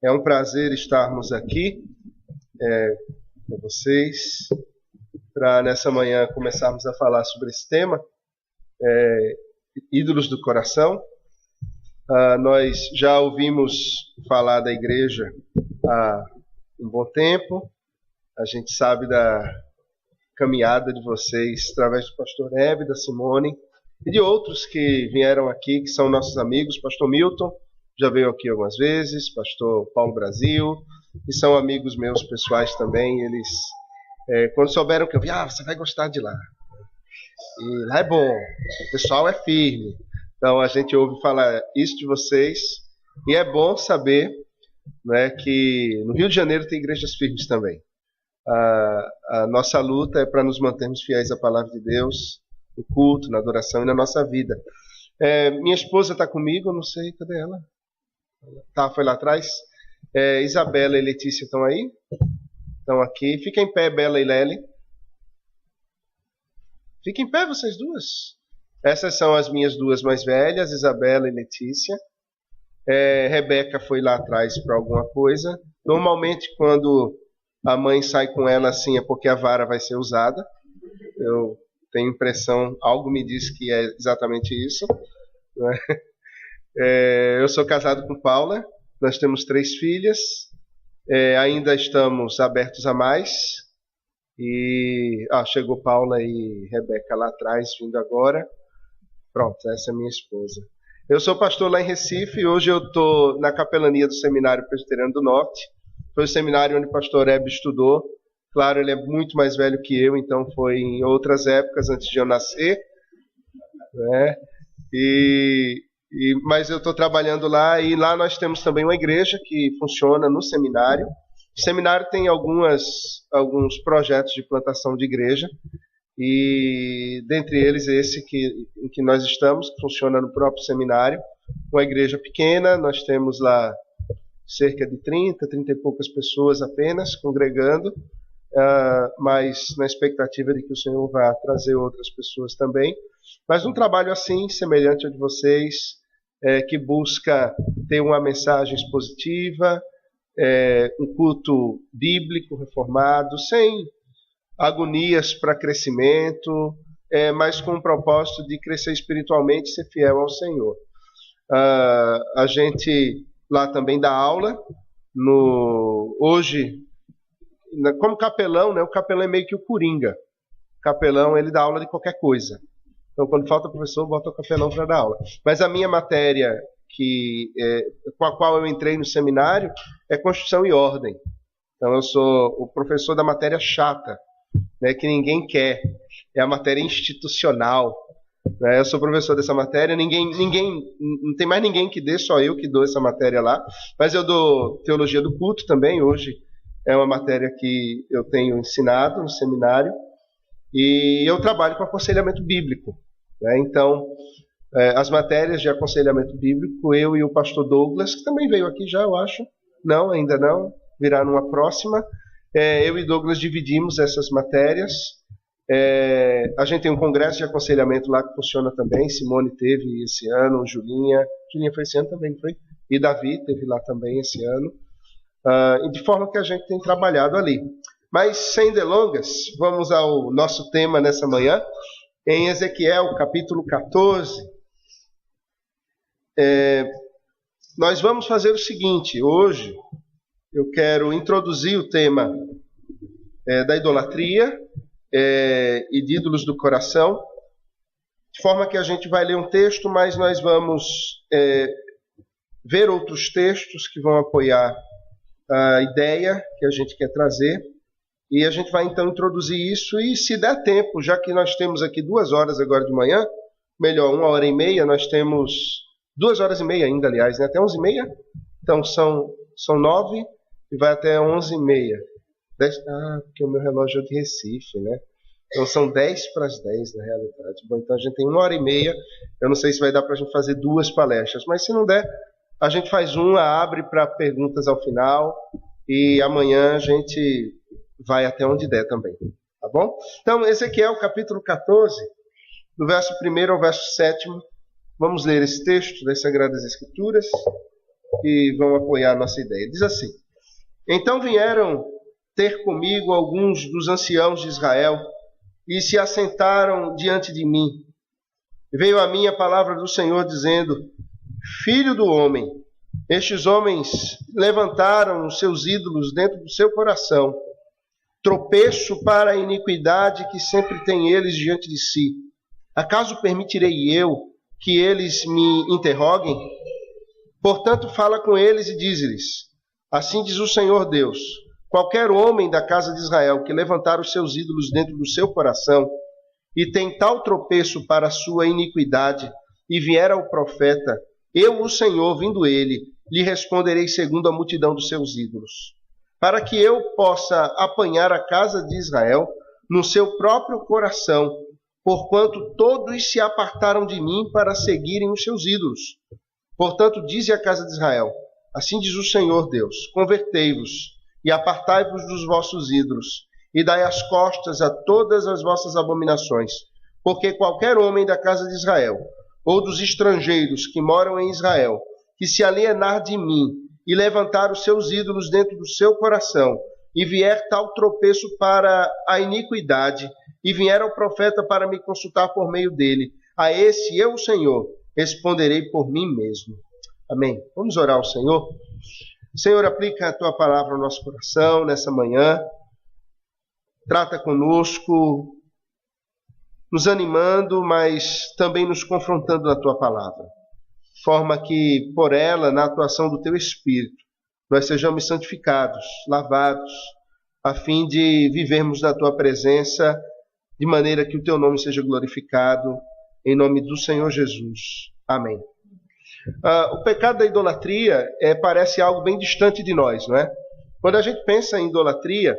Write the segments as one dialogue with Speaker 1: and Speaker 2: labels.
Speaker 1: É um prazer estarmos aqui com vocês para nessa manhã começarmos a falar sobre esse tema, ídolos do coração. Nós já ouvimos falar da igreja há um bom tempo. A gente sabe da caminhada de vocês através do pastor Hebe, da Simone e de outros que vieram aqui, que são nossos amigos. Pastor Milton já veio aqui algumas vezes, pastor Paulo Brasil, e são amigos meus pessoais também. Eles, quando souberam que eu vi, você vai gostar de lá. E lá é bom, o pessoal é firme. Então a gente ouve falar isso de vocês, e é bom saber, né, que no Rio de Janeiro tem igrejas firmes também. A nossa luta é para nos mantermos fiéis à palavra de Deus, no culto, na adoração e na nossa vida. Minha esposa está comigo, eu não sei, cadê ela? Foi lá atrás. Isabela e Letícia estão aí? Estão aqui. Fiquem em pé, Bela e Lely. Fiquem em pé vocês duas. Essas são as minhas duas mais velhas, Isabela e Letícia. Rebeca foi lá atrás para alguma coisa. Normalmente quando a mãe sai com ela assim é porque a vara vai ser usada. Eu tenho impressão, algo me diz que é exatamente isso. Não é? Eu sou casado com Paula, nós temos 3 filhas, ainda estamos abertos a mais. E chegou Paula e Rebeca lá atrás, vindo agora. Pronto, essa é minha esposa. Eu sou pastor lá em Recife e hoje eu estou na capelania do Seminário Presbiteriano do Norte. Foi o seminário onde o pastor Hebe estudou. Claro, ele é muito mais velho que eu, então foi em outras épocas, antes de eu nascer, né? Mas eu estou trabalhando lá, e lá nós temos também uma igreja que funciona no seminário. O seminário tem alguns projetos de plantação de igreja, e dentre eles esse em que nós estamos, que funciona no próprio seminário. Uma igreja pequena, nós temos lá cerca de 30 e poucas pessoas apenas congregando, mas na expectativa de que o Senhor vá trazer outras pessoas também. Mas um trabalho assim, semelhante ao de vocês, que busca ter uma mensagem expositiva, um culto bíblico reformado, sem agonias para crescimento, mas com o propósito de crescer espiritualmente e ser fiel ao Senhor. A gente lá também dá aula, hoje, como capelão, né? O capelão é meio que o coringa. O capelão, ele dá aula de qualquer coisa. Então, quando falta professor, bota o capelão para dar aula. Mas a minha matéria, com a qual eu entrei no seminário, é Constituição e Ordem. Então, eu sou o professor da matéria chata, né, que ninguém quer. É a matéria institucional. Né? Eu sou professor dessa matéria, não tem mais ninguém que dê, só eu que dou essa matéria lá. Mas eu dou Teologia do Culto também, hoje é uma matéria que eu tenho ensinado no seminário. E eu trabalho com aconselhamento bíblico. Né? Então, as matérias de aconselhamento bíblico, eu e o pastor Douglas, que também veio aqui já, eu acho. Não, ainda não, virá numa próxima. Eu e Douglas dividimos essas matérias. A gente tem um congresso de aconselhamento lá que funciona também. Simone teve esse ano, Julinha foi esse ano também, foi? E Davi teve lá também esse ano. De forma que a gente tem trabalhado ali. Mas, sem delongas, vamos ao nosso tema nessa manhã, em Ezequiel, capítulo 14. Nós vamos fazer o seguinte: hoje eu quero introduzir o tema da idolatria e de ídolos do coração, de forma que a gente vai ler um texto, mas nós vamos ver outros textos que vão apoiar a ideia que a gente quer trazer. E a gente vai então introduzir isso, e se der tempo, já que nós temos aqui 2 horas agora de manhã, melhor, 1h30, nós temos 2h30 ainda, aliás, né? Até 11h30, então são 9 e vai até 11h30. Porque o meu relógio é de Recife, né? Então são 10 para as 10 na realidade. Bom, então a gente tem 1h30, eu não sei se vai dar para a gente fazer 2 palestras, mas se não der, a gente faz abre para perguntas ao final, e amanhã a gente vai até onde der também, tá bom? Então, Ezequiel, capítulo 14, do verso 1 ao verso 7, vamos ler esse texto das Sagradas Escrituras. que vão apoiar a nossa ideia. Diz assim: então vieram ter comigo alguns dos anciãos de Israel e se assentaram diante de mim. Veio a mim a palavra do Senhor dizendo: filho do homem, estes homens levantaram os seus ídolos dentro do seu coração, tropeço para a iniquidade que sempre têm eles diante de si. Acaso permitirei eu que eles me interroguem? Portanto, fala com eles e diz-lhes: assim diz o Senhor Deus: qualquer homem da casa de Israel que levantar os seus ídolos dentro do seu coração e tem tal tropeço para a sua iniquidade, e vier ao profeta, eu, o Senhor, vindo ele, lhe responderei segundo a multidão dos seus ídolos, para que eu possa apanhar a casa de Israel no seu próprio coração, porquanto todos se apartaram de mim para seguirem os seus ídolos. Portanto, dize à casa de Israel: assim diz o Senhor Deus: convertei-vos e apartai-vos dos vossos ídolos, e dai as costas a todas as vossas abominações, porque qualquer homem da casa de Israel, ou dos estrangeiros que moram em Israel, que se alienar de mim e levantar os seus ídolos dentro do seu coração, e vier tal tropeço para a iniquidade, e vier ao profeta para me consultar por meio dele, a esse eu, o Senhor, responderei por mim mesmo. Amém. Vamos orar ao Senhor. Senhor, aplica a tua palavra ao nosso coração nessa manhã. Trata conosco, nos animando, mas também nos confrontando na tua palavra. Forma que, por ela, na atuação do teu Espírito, nós sejamos santificados, lavados, a fim de vivermos na tua presença, de maneira que o teu nome seja glorificado, em nome do Senhor Jesus. Amém. O pecado da idolatria parece algo bem distante de nós, não é? Quando a gente pensa em idolatria,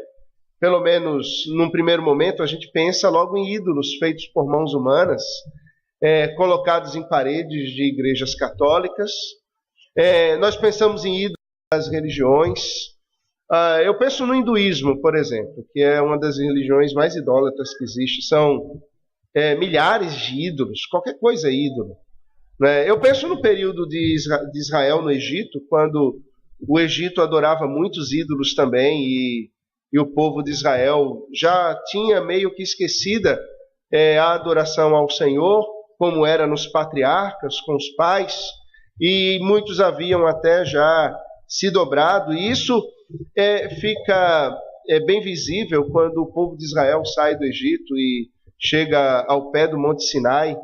Speaker 1: pelo menos num primeiro momento, a gente pensa logo em ídolos feitos por mãos humanas, colocados em paredes de igrejas católicas. Nós pensamos em ídolos das religiões. Eu penso no hinduísmo, por exemplo, que é uma das religiões mais idólatras que existe. São milhares de ídolos, qualquer coisa é ídolo. Eu penso no período de Israel no Egito, quando o Egito adorava muitos ídolos também, e o povo de Israel já tinha meio que esquecida a adoração ao Senhor, como era nos patriarcas, com os pais, e muitos haviam até já se dobrado. E isso fica bem visível quando o povo de Israel sai do Egito e chega ao pé do Monte Sinai,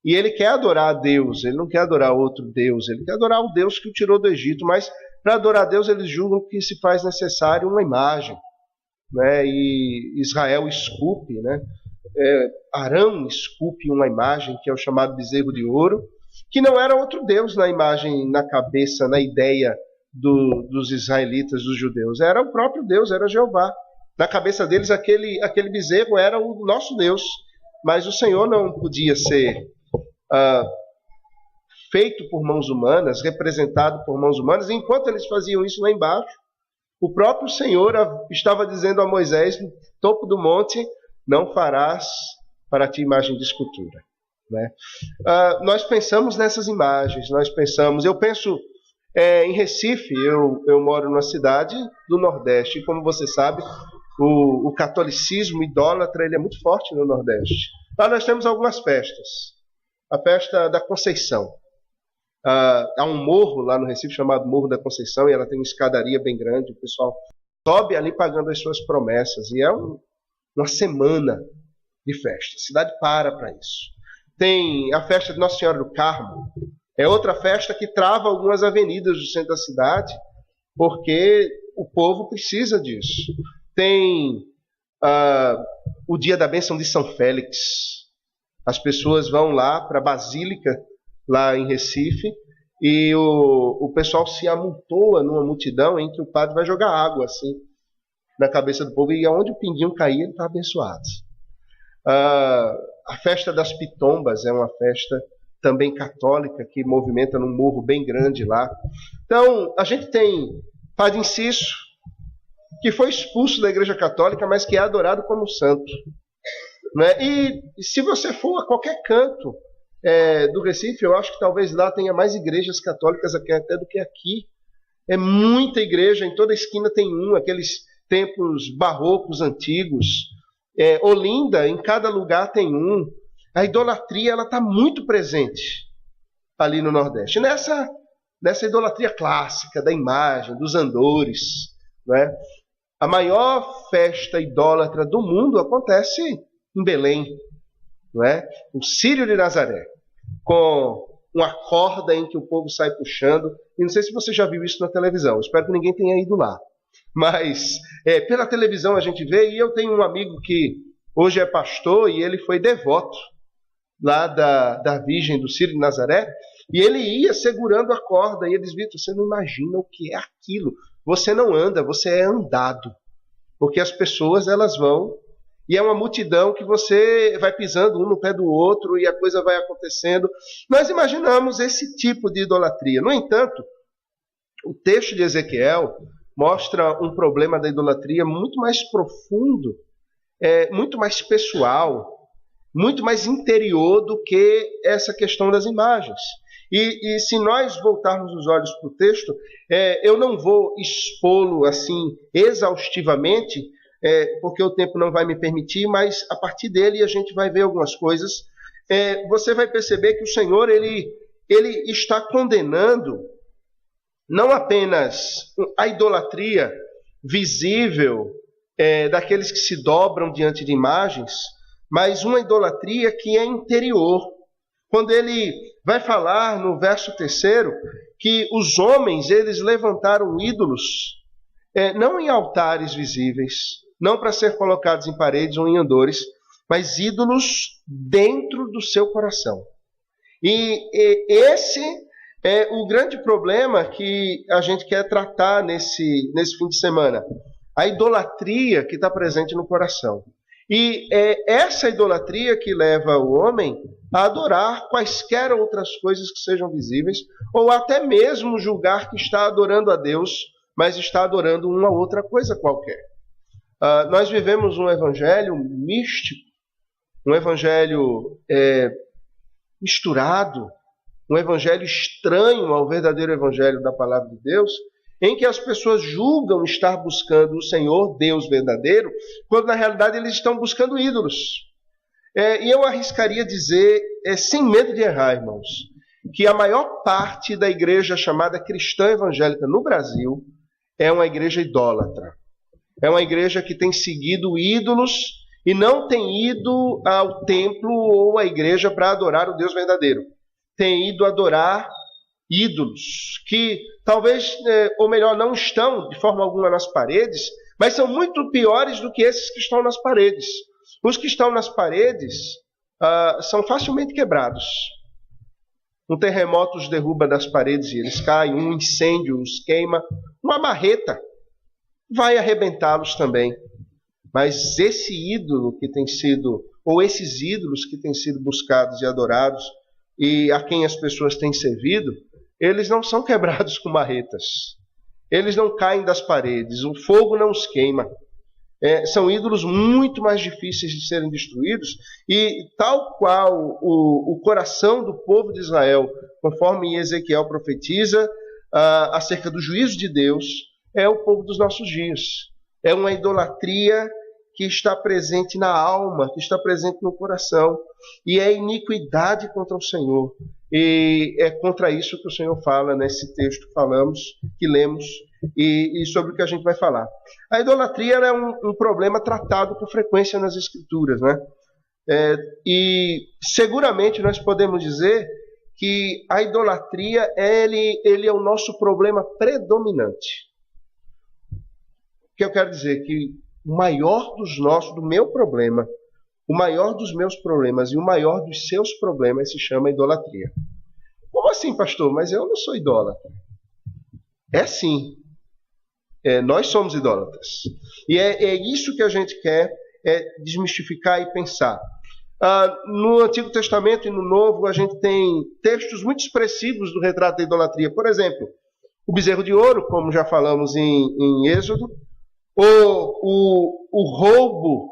Speaker 1: e ele quer adorar a Deus, ele não quer adorar outro Deus, ele quer adorar o Deus que o tirou do Egito, mas para adorar a Deus eles julgam que se faz necessário uma imagem, né? E Israel esculpe, né? Arão esculpe uma imagem que é o chamado bezerro de ouro, que não era outro Deus na imagem, na cabeça, na ideia dos israelitas, dos judeus, era o próprio Deus, era Jeová. Na cabeça deles aquele bezerro era o nosso Deus, mas o Senhor não podia ser feito por mãos humanas, representado por mãos humanas. Enquanto eles faziam isso lá embaixo, o próprio Senhor estava dizendo a Moisés, no topo do monte: não farás para ti imagem de escultura, né? Nós pensamos nessas imagens, eu penso em Recife. Eu moro numa cidade do Nordeste, e como você sabe, o catolicismo idólatra ele é muito forte no Nordeste. Lá nós temos algumas festas. A festa da Conceição. Há um morro lá no Recife chamado Morro da Conceição, e ela tem uma escadaria bem grande. O pessoal sobe ali pagando as suas promessas, e é uma semana de festa. A cidade para isso. Tem a festa de Nossa Senhora do Carmo. É outra festa que trava algumas avenidas do centro da cidade, porque o povo precisa disso. Tem o dia da bênção de São Félix. As pessoas vão lá para a Basílica, lá em Recife, e o pessoal se amontoa numa multidão em que o padre vai jogar água assim na cabeça do povo, e aonde o pinguinho cair, ele está abençoado. A festa das Pitombas é uma festa também católica, que movimenta num morro bem grande lá. Então, a gente tem Padre Inciso, que foi expulso da Igreja Católica, mas que é adorado como santo, né? E se você for a qualquer canto do Recife, eu acho que talvez lá tenha mais igrejas católicas até do que aqui É muita igreja, em toda esquina tem um, aqueles templos barrocos antigos. Olinda, em cada lugar tem um. A idolatria está muito presente ali no Nordeste. Nessa idolatria clássica da imagem, dos andores. Né? A maior festa idólatra do mundo acontece em Belém. Não é? O Círio de Nazaré, com uma corda em que o povo sai puxando. E não sei se você já viu isso na televisão. Espero que ninguém tenha ido lá. Mas pela televisão a gente vê, e eu tenho um amigo que hoje é pastor e ele foi devoto lá da Virgem do Círio de Nazaré, e ele ia segurando a corda, e eles Vitor, você não imagina o que é aquilo. Você não anda, você é andado. Porque as pessoas, elas vão, e é uma multidão que você vai pisando um no pé do outro, e a coisa vai acontecendo. Nós imaginamos esse tipo de idolatria. No entanto, o texto de Ezequiel mostra um problema da idolatria muito mais profundo, muito mais pessoal, muito mais interior do que essa questão das imagens. E se nós voltarmos os olhos para o texto, eu não vou expô-lo assim exaustivamente, porque o tempo não vai me permitir, mas a partir dele a gente vai ver algumas coisas. Você vai perceber que o Senhor ele está condenando não apenas a idolatria visível daqueles que se dobram diante de imagens, mas uma idolatria que é interior. Quando ele vai falar no verso 3 que os homens eles levantaram ídolos, não em altares visíveis, não para ser colocados em paredes ou em andores, mas ídolos dentro do seu coração. E esse é o grande problema que a gente quer tratar nesse fim de semana. A idolatria que está presente no coração. E é essa idolatria que leva o homem a adorar quaisquer outras coisas que sejam visíveis, ou até mesmo julgar que está adorando a Deus, mas está adorando uma outra coisa qualquer. Nós vivemos um evangelho místico, um evangelho misturado, um evangelho estranho ao verdadeiro evangelho da palavra de Deus, em que as pessoas julgam estar buscando o Senhor, Deus verdadeiro, quando na realidade eles estão buscando ídolos. E eu arriscaria dizer, sem medo de errar, irmãos, que a maior parte da igreja chamada cristã evangélica no Brasil é uma igreja idólatra. É uma igreja que tem seguido ídolos e não tem ido ao templo ou à igreja para adorar o Deus verdadeiro. Tem ido adorar ídolos, que talvez, ou melhor, não estão de forma alguma nas paredes, mas são muito piores do que esses que estão nas paredes. Os que estão nas paredes são facilmente quebrados. Um terremoto os derruba das paredes e eles caem, um incêndio os queima, uma marreta vai arrebentá-los também. Mas esse ídolo que tem sido, ou esses ídolos que têm sido buscados e adorados, e a quem as pessoas têm servido, eles não são quebrados com marretas. Eles não caem das paredes, o fogo não os queima. São ídolos muito mais difíceis de serem destruídos, e tal qual o coração do povo de Israel, conforme Ezequiel profetiza acerca do juízo de Deus, é o povo dos nossos dias. É uma idolatria que está presente na alma, que está presente no coração, e é iniquidade contra o Senhor. E é contra isso que o Senhor fala nesse texto que lemos, e sobre o que a gente vai falar. A idolatria é um problema tratado com frequência nas Escrituras, né? E seguramente nós podemos dizer que a idolatria ele é o nosso problema predominante. O que eu quero dizer? Que o maior do meu problema, o maior dos meus problemas e o maior dos seus problemas se chama idolatria. Como assim, pastor? Mas eu não sou idólatra. Sim. Nós somos idólatras. E é isso que a gente quer desmistificar e pensar. No Antigo Testamento e no Novo, a gente tem textos muito expressivos do retrato da idolatria. Por exemplo, o bezerro de ouro, como já falamos em Êxodo, ou o roubo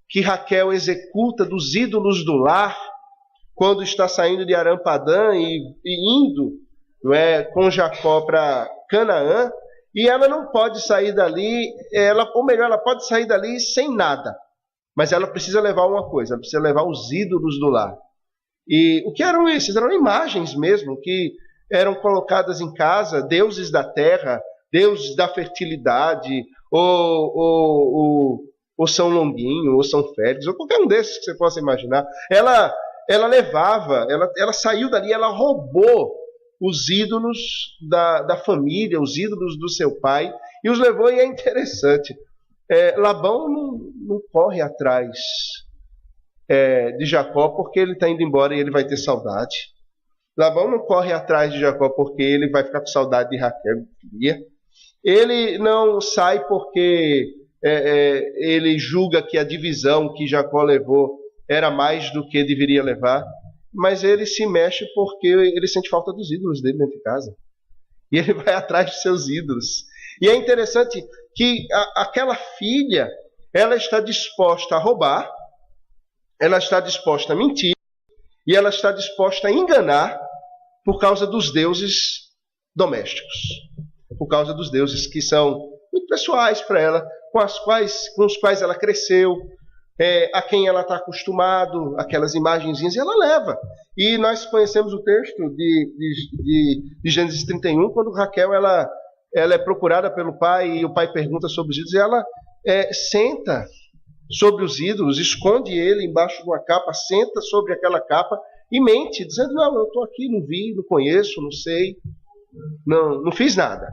Speaker 1: que Raquel executa dos ídolos do lar, quando está saindo de Aram-Padã e indo não é, com Jacó para Canaã, e ela não pode sair dali, ou melhor, ela pode sair dali sem nada, mas ela precisa levar uma coisa, ela precisa levar os ídolos do lar. E o que eram esses? Eram imagens mesmo, que eram colocadas em casa, deuses da terra, deuses da fertilidade, ou São Longuinho, ou São Félix, ou qualquer um desses que você possa imaginar. Ela levava, ela saiu dali, ela roubou os ídolos da família, os ídolos do seu pai, e os levou, e é interessante. Labão não corre atrás de Jacó porque ele está indo embora e ele vai ter saudade. Labão não corre atrás de Jacó porque ele vai ficar com saudade de Raquel. Ele não sai porque ele julga que a divisão que Jacó levou era mais do que deveria levar, mas ele se mexe porque ele sente falta dos ídolos dele dentro de casa. E ele vai atrás de seus ídolos. E é interessante que aquela filha, ela está disposta a roubar, ela está disposta a mentir, e ela está disposta a enganar por causa dos deuses domésticos, por causa dos deuses que são muito pessoais para ela, com os quais ela cresceu, a quem ela está acostumado, aquelas imagenzinhas, e ela leva. E nós conhecemos o texto de Gênesis 31, quando Raquel ela é procurada pelo pai, e o pai pergunta sobre os ídolos, e ela senta sobre os ídolos, esconde ele embaixo de uma capa, senta sobre aquela capa e mente, dizendo, não, eu estou aqui, não vi, não conheço, não sei, não fiz nada.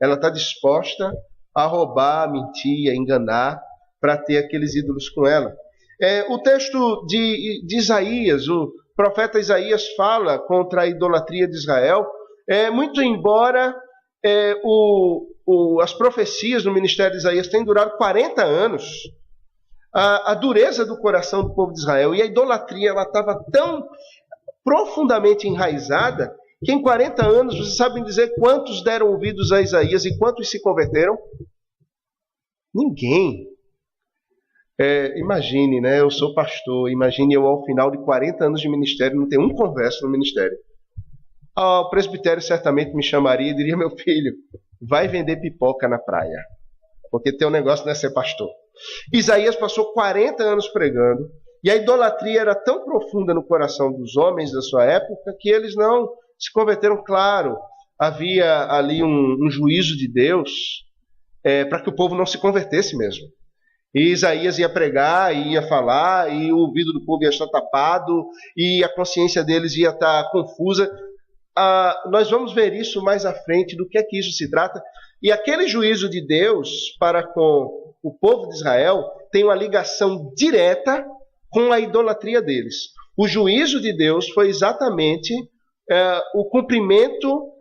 Speaker 1: Ela está disposta a roubar, a mentir, a enganar, para ter aqueles ídolos com ela. O texto de Isaías, o profeta Isaías fala contra a idolatria de Israel, muito embora as profecias no ministério de Isaías tenham durado 40 anos, a dureza do coração do povo de Israel e a idolatria, ela estava tão profundamente enraizada, que em 40 anos, vocês sabem dizer quantos deram ouvidos a Isaías e quantos se converteram? Ninguém. Imagine, né? Eu sou pastor, imagine eu ao final de 40 anos de ministério, não ter um converso no ministério. O presbitério certamente me chamaria e diria, meu filho, vai vender pipoca na praia, porque teu negócio não é ser pastor. Isaías passou 40 anos pregando, e a idolatria era tão profunda no coração dos homens da sua época, que eles não se converteram. Claro, havia ali um juízo de Deus, para que o povo não se convertesse mesmo. E Isaías ia pregar, ia falar, e o ouvido do povo ia estar tapado, e a consciência deles ia estar confusa. Nós vamos ver isso mais à frente, do que é que isso se trata. E aquele juízo de Deus para com o povo de Israel tem uma ligação direta com a idolatria deles. O juízo de Deus foi exatamente o cumprimento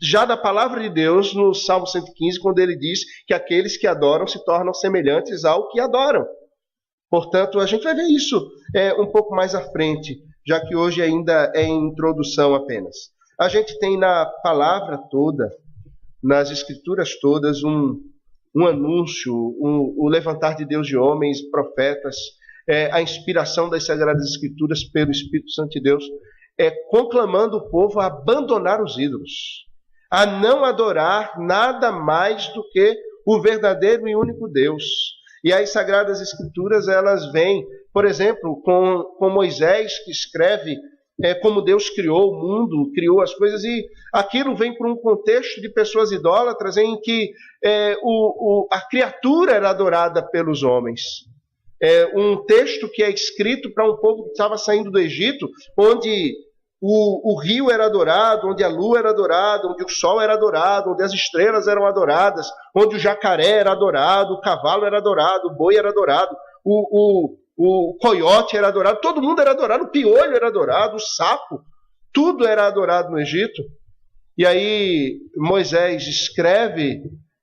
Speaker 1: já da palavra de Deus no Salmo 115, quando ele diz que aqueles que adoram se tornam semelhantes ao que adoram. Portanto, a gente vai ver isso um pouco mais à frente, já que hoje ainda é em introdução apenas. A gente tem na palavra toda, nas escrituras todas, um anúncio, o levantar de Deus de homens, profetas, a inspiração das Sagradas Escrituras pelo Espírito Santo de Deus, conclamando o povo a abandonar os ídolos, a não adorar nada mais do que o verdadeiro e único Deus. E as Sagradas Escrituras, elas vêm, por exemplo, com Moisés, que escreve como Deus criou o mundo, criou as coisas, e aquilo vem para um contexto de pessoas idólatras em que a criatura era adorada pelos homens. Um texto que é escrito para um povo que estava saindo do Egito, onde o rio era adorado, onde a lua era adorada, onde o sol era adorado, onde as estrelas eram adoradas, onde o jacaré era adorado, o cavalo era adorado, o boi era adorado, o coiote era adorado, todo mundo era adorado, o piolho era adorado, o sapo, tudo era adorado no Egito. E aí Moisés escreve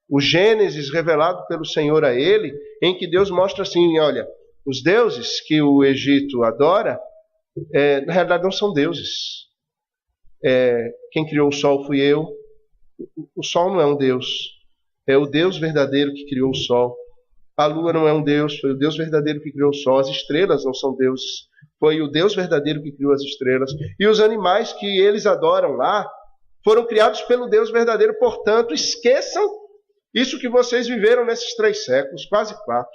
Speaker 1: o Gênesis revelado pelo Senhor a ele, em que Deus mostra assim, olha, os deuses que o Egito adora, na realidade não são deuses. Quem criou o sol fui eu. O sol não é um deus, é o Deus verdadeiro que criou o sol. A lua não é um deus, foi o Deus verdadeiro que criou o sol. As estrelas não são deuses, foi o Deus verdadeiro que criou as estrelas. E os animais que eles adoram lá foram criados pelo Deus verdadeiro. Portanto, esqueçam isso que vocês viveram nesses 3 séculos, quase 4,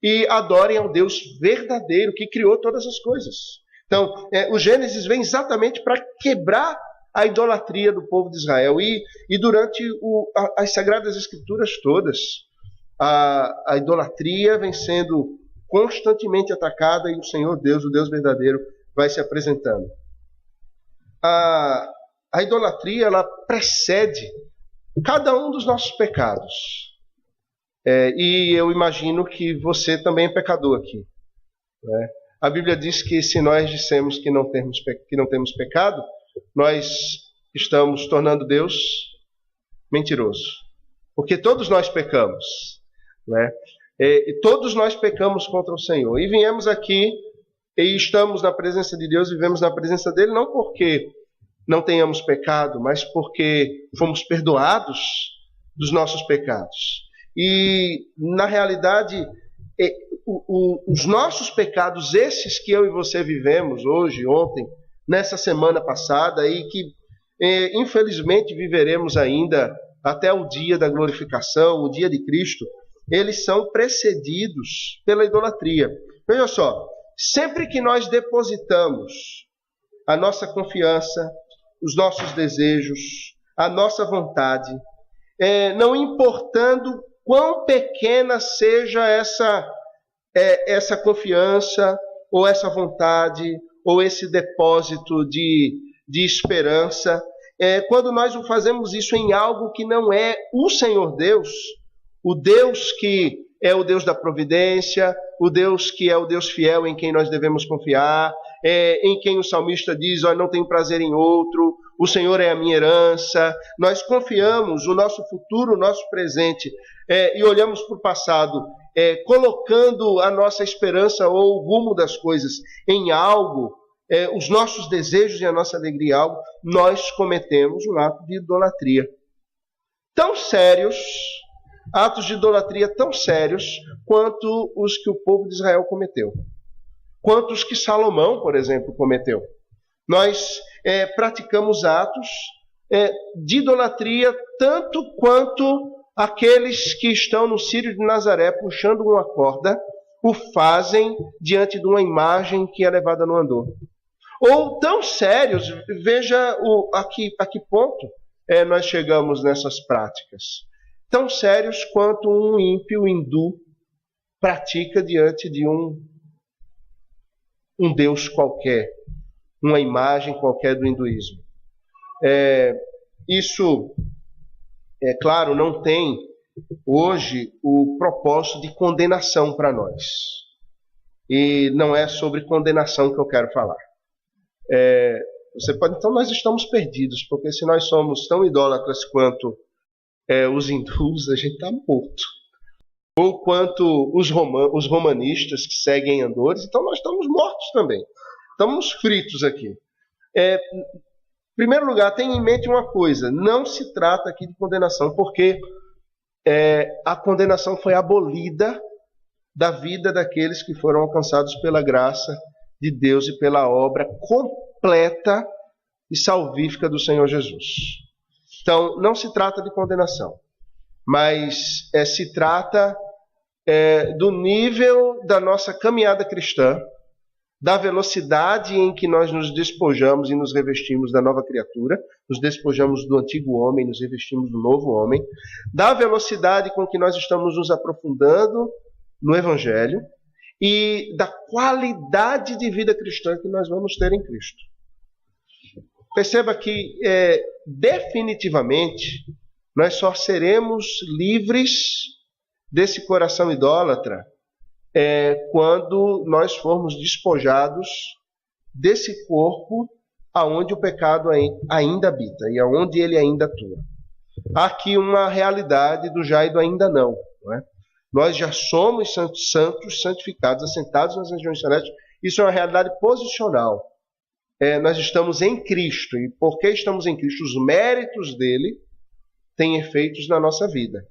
Speaker 1: e adorem ao Deus verdadeiro que criou todas as coisas. Então, o Gênesis vem exatamente para quebrar a idolatria do povo de Israel. E durante as Sagradas Escrituras todas, a idolatria vem sendo constantemente atacada e o Senhor Deus, o Deus verdadeiro, vai se apresentando. A idolatria, ela precede cada um dos nossos pecados. E eu imagino que você também é pecador aqui, né? A Bíblia diz que se nós dissemos que não temos pecado, nós estamos tornando Deus mentiroso. Porque todos nós pecamos, né? E todos nós pecamos contra o Senhor. E viemos aqui e estamos na presença de Deus, vivemos na presença dele, não porque não tenhamos pecado, mas porque fomos perdoados dos nossos pecados. E, na realidade, os nossos pecados, esses que eu e você vivemos hoje, ontem, nessa semana passada, e que, infelizmente, viveremos ainda até o dia da glorificação, o dia de Cristo, eles são precedidos pela idolatria. Veja só, sempre que nós depositamos a nossa confiança, os nossos desejos, a nossa vontade, não importando quão pequena seja essa confiança, ou essa vontade, ou esse depósito de esperança, quando nós fazemos isso em algo que não é o Senhor Deus, o Deus que é o Deus da providência, o Deus que é o Deus fiel em quem nós devemos confiar, em quem o salmista diz, não tenho prazer em outro, o Senhor é a minha herança. Nós confiamos o nosso futuro, o nosso presente, e olhamos para o passado, colocando a nossa esperança ou o rumo das coisas em algo, os nossos desejos e a nossa alegria em algo, nós cometemos um ato de idolatria. Tão sérios, atos de idolatria tão sérios quanto os que o povo de Israel cometeu. Quanto os que Salomão, por exemplo, cometeu. Nós praticamos atos de idolatria tanto quanto aqueles que estão no Círio de Nazaré puxando uma corda o fazem diante de uma imagem que é levada no andor. Ou tão sérios, veja a que ponto nós chegamos nessas práticas. Tão sérios quanto um ímpio hindu pratica diante de um Deus qualquer, uma imagem qualquer do hinduísmo. Isso, é claro, não tem hoje o propósito de condenação para nós. E não é sobre condenação que eu quero falar. Você pode, então nós estamos perdidos, porque se nós somos tão idólatras quanto os hindus, a gente está morto. Ou quanto os romanistas que seguem andores, então nós estamos mortos também. Estamos fritos aqui. Em primeiro lugar, tenha em mente uma coisa, não se trata aqui de condenação, porque a condenação foi abolida da vida daqueles que foram alcançados pela graça de Deus e pela obra completa e salvífica do Senhor Jesus. Então, não se trata de condenação, mas se trata do nível da nossa caminhada cristã, da velocidade em que nós nos despojamos e nos revestimos da nova criatura, nos despojamos do antigo homem, nos revestimos do novo homem, da velocidade com que nós estamos nos aprofundando no Evangelho e da qualidade de vida cristã que nós vamos ter em Cristo. Perceba que, definitivamente, nós só seremos livres desse coração idólatra quando nós formos despojados desse corpo aonde o pecado ainda habita e aonde ele ainda atua. Há aqui uma realidade do já e do ainda não. Nós já somos santos, santificados, assentados nas regiões celestes. Isso é uma realidade posicional. Nós estamos em Cristo, e porque estamos em Cristo, os méritos dele têm efeitos na nossa vida.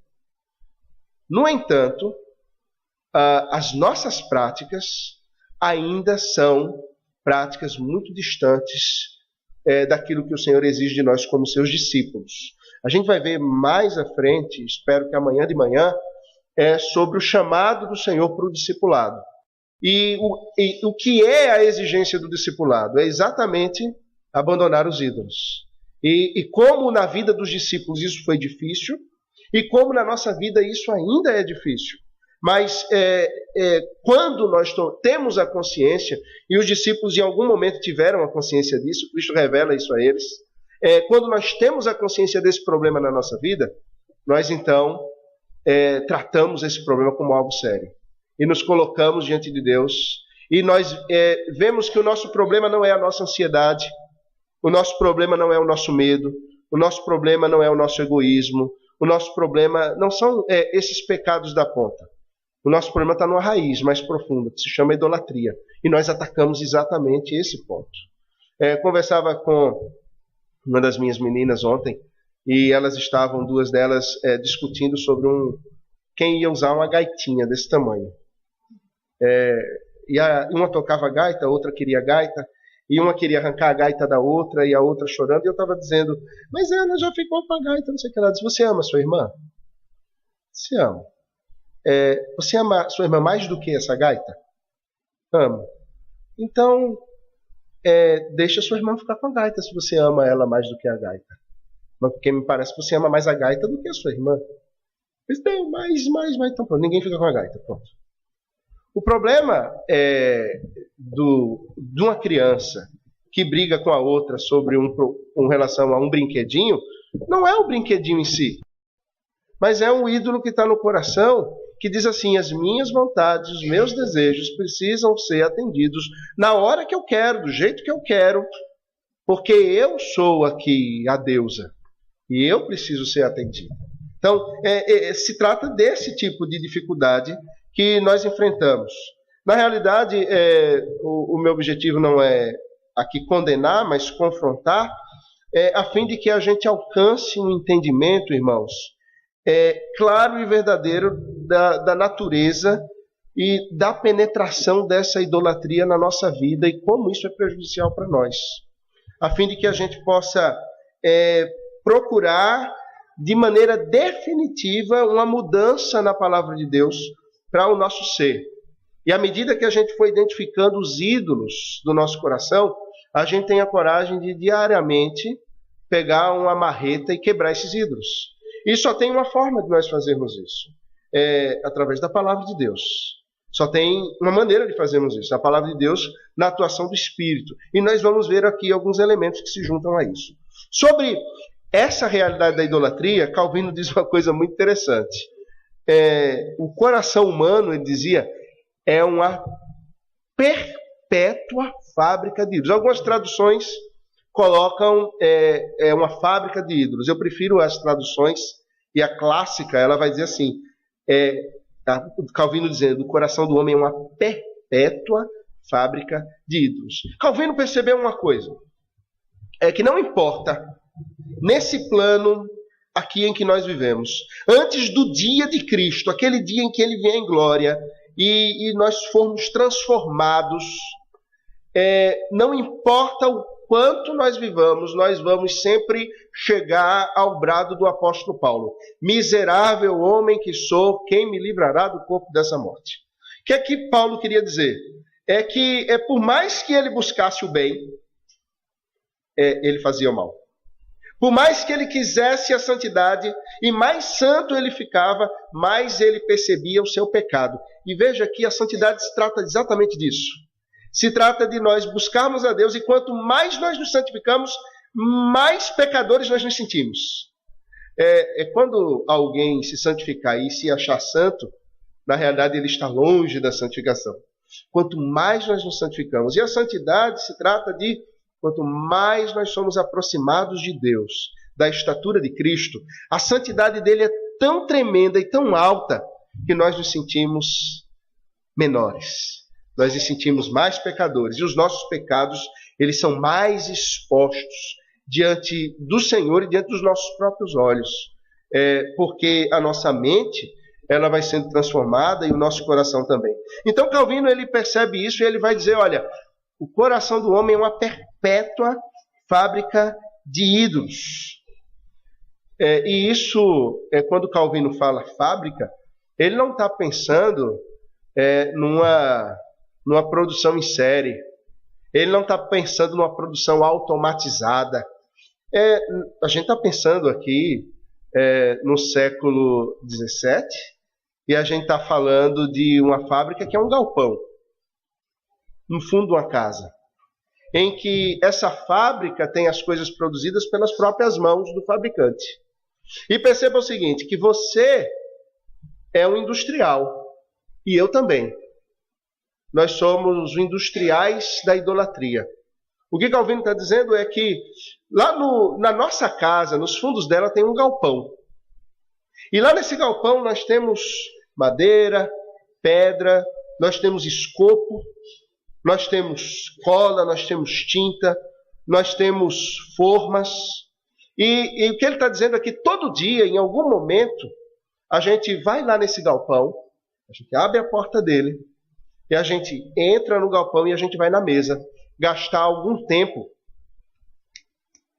Speaker 1: No entanto, as nossas práticas ainda são práticas muito distantes daquilo que o Senhor exige de nós como seus discípulos. A gente vai ver mais à frente, espero que amanhã de manhã, sobre o chamado do Senhor para o discipulado. E o que é a exigência do discipulado? É exatamente abandonar os ídolos. E como na vida dos discípulos isso foi difícil, e como na nossa vida isso ainda é difícil. Mas quando nós temos a consciência, e os discípulos em algum momento tiveram a consciência disso, Cristo revela isso a eles, quando nós temos a consciência desse problema na nossa vida, nós então tratamos esse problema como algo sério. E nos colocamos diante de Deus, e nós vemos que o nosso problema não é a nossa ansiedade, o nosso problema não é o nosso medo, o nosso problema não é o nosso egoísmo, o nosso problema não são esses pecados da ponta. O nosso problema está numa raiz mais profunda, que se chama idolatria. E nós atacamos exatamente esse ponto. Conversava com uma das minhas meninas ontem, e elas estavam, duas delas, discutindo sobre quem ia usar uma gaitinha desse tamanho. Uma tocava gaita, a outra queria gaita, e uma queria arrancar a gaita da outra, e a outra chorando. E eu estava dizendo, mas ela já ficou com a gaita, não sei o que. Ela disse, você ama sua irmã? Você ama. Você ama sua irmã mais do que essa gaita? Amo. Então, deixa sua irmã ficar com a gaita se você ama ela mais do que a gaita. Mas porque me parece que você ama mais a gaita do que a sua irmã. Mas bem, então pronto, ninguém fica com a gaita, pronto. O problema de uma criança que briga com a outra sobre com relação a um brinquedinho, não é o brinquedinho em si, mas é um ídolo que está no coração, que diz assim, as minhas vontades, os meus desejos precisam ser atendidos na hora que eu quero, do jeito que eu quero, porque eu sou aqui a deusa e eu preciso ser atendido. Então, se trata desse tipo de dificuldade que nós enfrentamos. Na realidade, o meu objetivo não é aqui condenar, mas confrontar, a fim de que a gente alcance um entendimento, irmãos, claro e verdadeiro da natureza e da penetração dessa idolatria na nossa vida e como isso é prejudicial para nós. A fim de que a gente possa procurar de maneira definitiva uma mudança na palavra de Deus para o nosso ser. E à medida que a gente for identificando os ídolos do nosso coração, a gente tem a coragem de diariamente pegar uma marreta e quebrar esses ídolos. E só tem uma forma de nós fazermos isso. Através da palavra de Deus. Só tem uma maneira de fazermos isso. A palavra de Deus na atuação do Espírito. E nós vamos ver aqui alguns elementos que se juntam a isso. Sobre essa realidade da idolatria, Calvino diz uma coisa muito interessante. O coração humano, ele dizia, é uma perpétua fábrica de ídolos. Algumas traduções colocam uma fábrica de ídolos. Eu prefiro as traduções, e a clássica, ela vai dizer assim, Calvino dizendo, o coração do homem é uma perpétua fábrica de ídolos. Calvino percebeu uma coisa, que não importa, nesse plano aqui em que nós vivemos, antes do dia de Cristo, aquele dia em que Ele vem em glória, e nós formos transformados, não importa o quanto nós vivamos, nós vamos sempre chegar ao brado do apóstolo Paulo. Miserável homem que sou, quem me livrará do corpo dessa morte? O que é que Paulo queria dizer? É que por mais que ele buscasse o bem, ele fazia o mal. Por mais que ele quisesse a santidade, e mais santo ele ficava, mais ele percebia o seu pecado. E veja que a santidade se trata exatamente disso. Se trata de nós buscarmos a Deus, e quanto mais nós nos santificamos, mais pecadores nós nos sentimos. Quando alguém se santificar e se achar santo, na realidade ele está longe da santificação. Quanto mais nós nos santificamos. E a santidade se trata de quanto mais nós somos aproximados de Deus, da estatura de Cristo, a santidade dele é tão tremenda e tão alta que nós nos sentimos menores. Nós nos sentimos mais pecadores. E os nossos pecados, eles são mais expostos diante do Senhor e diante dos nossos próprios olhos. Porque a nossa mente, ela vai sendo transformada e o nosso coração também. Então Calvino, ele percebe isso e ele vai dizer, olha, O coração do homem é uma perpétua fábrica de ídolos. E isso, quando Calvino fala fábrica, ele não está pensando numa produção em série. Ele não está pensando numa produção automatizada. A gente está pensando aqui no século XVII e a gente está falando de uma fábrica que é um galpão, no fundo de uma casa, em que essa fábrica tem as coisas produzidas pelas próprias mãos do fabricante. E perceba o seguinte, que você é um industrial, e eu também. Nós somos industriais da idolatria. O que Calvino está dizendo é que lá na nossa casa, nos fundos dela, tem um galpão. E lá nesse galpão nós temos madeira, pedra, nós temos escopo, nós temos cola, nós temos tinta, nós temos formas. E o que ele está dizendo é que todo dia, em algum momento, a gente vai lá nesse galpão, a gente abre a porta dele, e a gente entra no galpão e a gente vai na mesa gastar algum tempo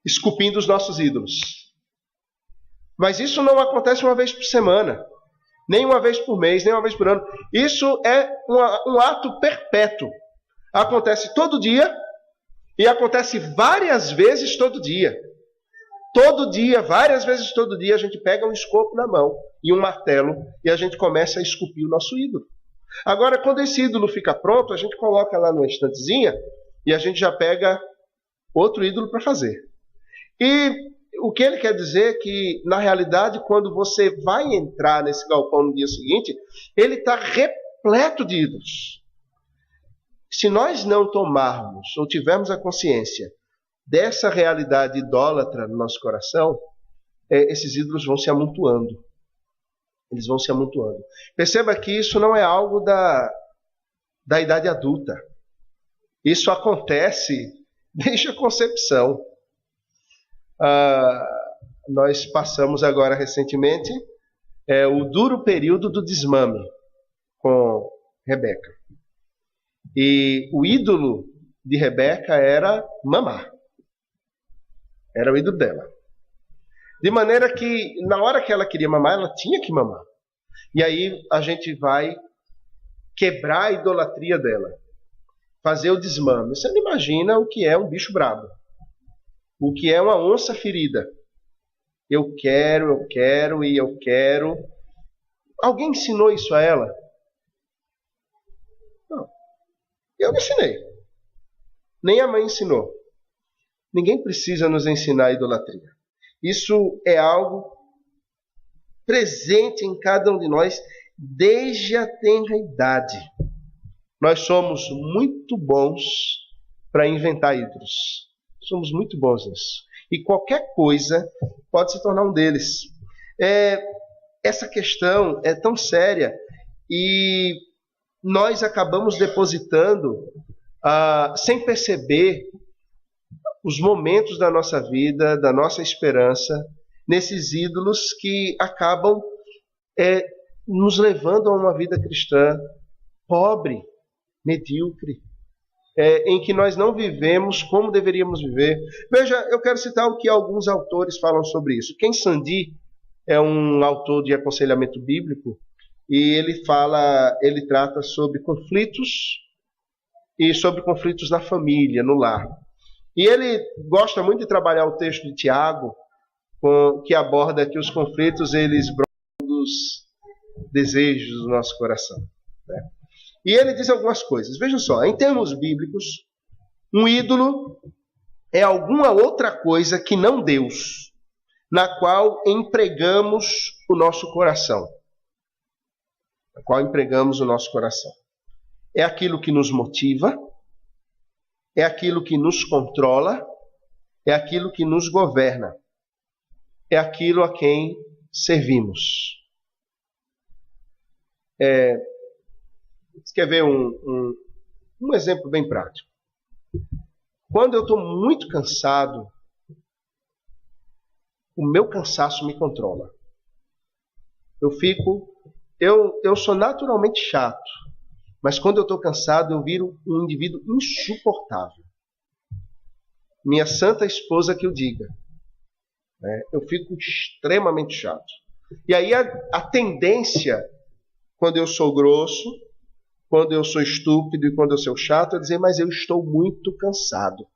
Speaker 1: esculpindo os nossos ídolos. Mas isso não acontece uma vez por semana, nem uma vez por mês, nem uma vez por ano. Isso é um ato perpétuo. Acontece todo dia e acontece várias vezes todo dia. Todo dia, várias vezes todo dia, a gente pega um escopo na mão e um martelo e a gente começa a esculpir o nosso ídolo. Agora, quando esse ídolo fica pronto, a gente coloca lá numa estantezinha e a gente já pega outro ídolo para fazer. E o que ele quer dizer é que, na realidade, quando você vai entrar nesse galpão no dia seguinte, ele está repleto de ídolos. Se nós não tomarmos ou tivermos a consciência dessa realidade idólatra no nosso coração, esses ídolos vão se amontoando. Eles vão se amontoando. Perceba que isso não é algo da idade adulta. Isso acontece desde a concepção. Nós passamos agora recentemente o duro período do desmame com Rebeca. E o ídolo de Rebeca era mamar. Era o ídolo dela. De maneira que, na hora que ela queria mamar, ela tinha que mamar. E aí a gente vai quebrar a idolatria dela. Fazer o desmame. Você não imagina o que é um bicho brabo. O que é uma onça ferida. Eu quero e eu quero. Alguém ensinou isso a ela? Não. Eu não ensinei. Nem a mãe ensinou. Ninguém precisa nos ensinar a idolatria. Isso é algo presente em cada um de nós desde a tenra idade. Nós somos muito bons para inventar ídolos. Somos muito bons nisso. E qualquer coisa pode se tornar um deles. Essa questão é tão séria e nós acabamos depositando, sem perceber, os momentos da nossa vida, da nossa esperança, nesses ídolos que acabam nos levando a uma vida cristã pobre, medíocre, em que nós não vivemos como deveríamos viver. Veja, eu quero citar o que alguns autores falam sobre isso. Ken Sande é um autor de aconselhamento bíblico e ele trata sobre conflitos e sobre conflitos na família, no lar. E ele gosta muito de trabalhar o texto de Tiago, que aborda que os conflitos eles brotam dos desejos do nosso coração. Né? E ele diz algumas coisas. Vejam só, em termos bíblicos, um ídolo é alguma outra coisa que não Deus, na qual empregamos o nosso coração. Na qual empregamos o nosso coração. É aquilo que nos motiva, é aquilo que nos controla, é aquilo que nos governa, é aquilo a quem servimos. Você quer ver um exemplo bem prático? Quando eu estou muito cansado, o meu cansaço me controla. Eu sou naturalmente chato. Mas quando eu estou cansado, eu viro um indivíduo insuportável. Minha santa esposa que o diga. Né? Eu fico extremamente chato. E aí a tendência, quando eu sou grosso, quando eu sou estúpido e quando eu sou chato, é dizer, mas eu estou muito cansado.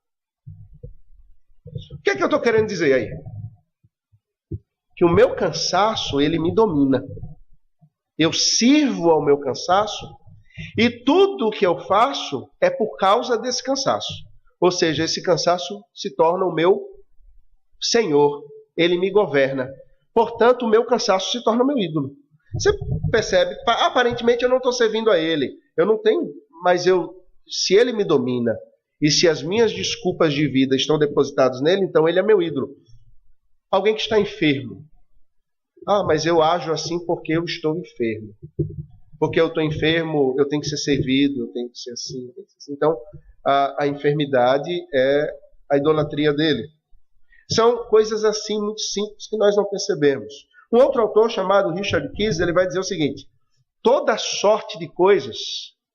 Speaker 1: O que é que eu estou querendo dizer aí? Que o meu cansaço, ele me domina. Eu sirvo ao meu cansaço e tudo o que eu faço é por causa desse cansaço. Ou seja, esse cansaço se torna o meu senhor. Ele me governa. Portanto, o meu cansaço se torna meu ídolo. Você percebe? Aparentemente eu não estou servindo a ele. Eu não tenho, mas se ele me domina e se as minhas desculpas de vida estão depositadas nele, então ele é meu ídolo. Alguém que está enfermo. Mas eu ajo assim porque eu estou enfermo. Porque eu estou enfermo, eu tenho que ser servido, eu tenho que ser assim. Então, a enfermidade é a idolatria dele. São coisas assim muito simples que nós não percebemos. Um outro autor chamado Richard Keyes, ele vai dizer o seguinte: toda sorte de coisas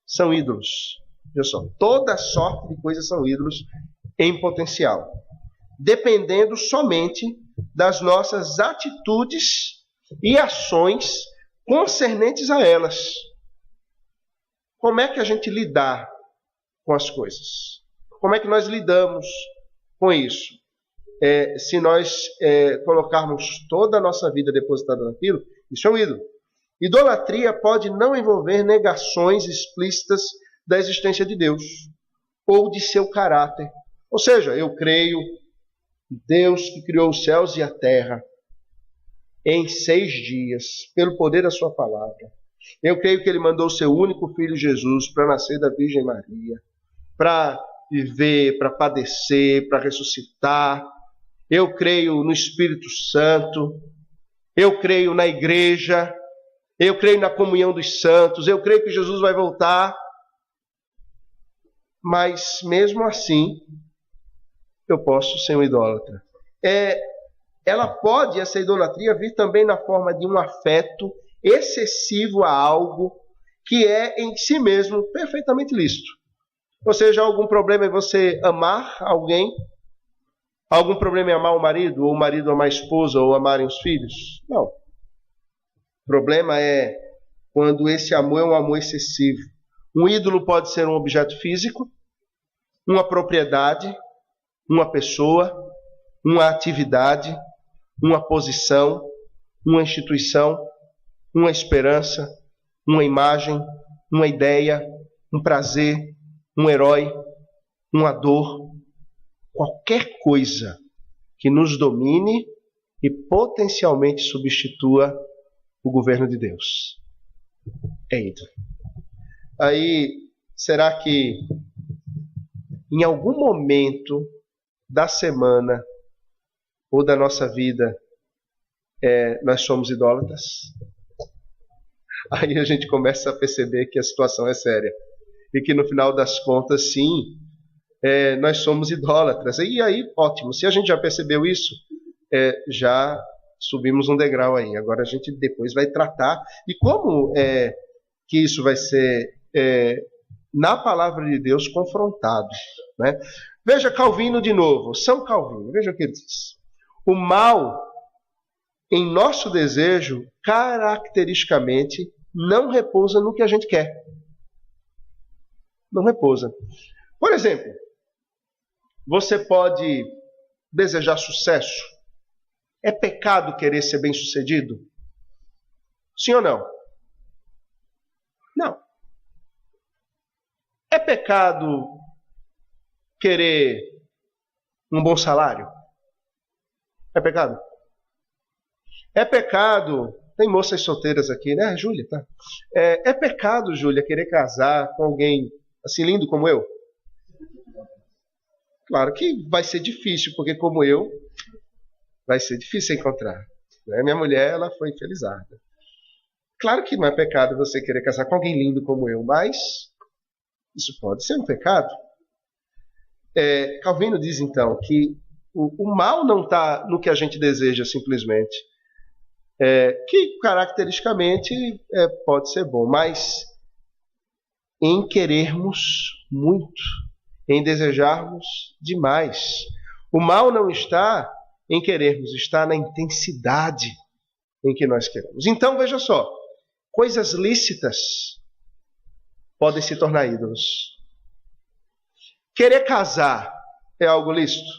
Speaker 1: são ídolos. Veja só, toda sorte de coisas são ídolos em potencial, dependendo somente das nossas atitudes e ações concernentes a elas. Como é que a gente lidar com as coisas? Como é que nós lidamos com isso? Se nós colocarmos toda a nossa vida depositada naquilo, isso é um ídolo. Idolatria pode não envolver negações explícitas da existência de Deus ou de seu caráter. Ou seja, eu creio em Deus que criou os céus e a terra em 6 dias, pelo poder da sua palavra. Eu creio que ele mandou o seu único filho Jesus para nascer da Virgem Maria, para viver, para padecer, para ressuscitar. Eu creio no Espírito Santo, eu creio na igreja, eu creio na comunhão dos santos, eu creio que Jesus vai voltar. Mas mesmo assim, eu posso ser um idólatra. Essa idolatria, vir também na forma de um afeto excessivo a algo que é em si mesmo perfeitamente lícito. Ou seja, algum problema em você amar alguém? Algum problema em amar o marido, ou o marido amar a esposa, ou amarem os filhos? Não. O problema é quando esse amor é um amor excessivo. Um ídolo pode ser um objeto físico, uma propriedade, uma pessoa, uma atividade, uma posição, uma instituição, uma esperança, uma imagem, uma ideia, um prazer, um herói, uma dor. Qualquer coisa que nos domine e potencialmente substitua o governo de Deus é ídolo. Aí, será que em algum momento da semana ou da nossa vida nós somos idólatras? Aí a gente começa a perceber que a situação é séria e que no final das contas, sim, nós somos idólatras. E aí, ótimo, se a gente já percebeu isso, já subimos um degrau aí. Agora a gente depois vai tratar. E como que isso vai ser, na palavra de Deus, confrontado, né? Veja Calvino de novo, São Calvino, veja o que ele diz. O mal, em nosso desejo, caracteristicamente, não repousa no que a gente quer. Não repousa. Por exemplo, você pode desejar sucesso? É pecado querer ser bem-sucedido? Sim ou não? Não. É pecado querer um bom salário? É pecado? É pecado... Tem moças solteiras aqui, né, Júlia? Tá? É pecado, Júlia, querer casar com alguém assim lindo como eu? Claro que vai ser difícil, porque como eu, vai ser difícil encontrar. Né? Minha mulher, ela foi infelizada. Claro que não é pecado você querer casar com alguém lindo como eu, mas isso pode ser um pecado. Calvino diz, então, que o mal não está no que a gente deseja simplesmente, que caracteristicamente pode ser bom, mas em querermos muito, em desejarmos demais. O mal não está em querermos, está na intensidade em que nós queremos. Então, veja só, coisas lícitas podem se tornar ídolos. Querer casar é algo lícito,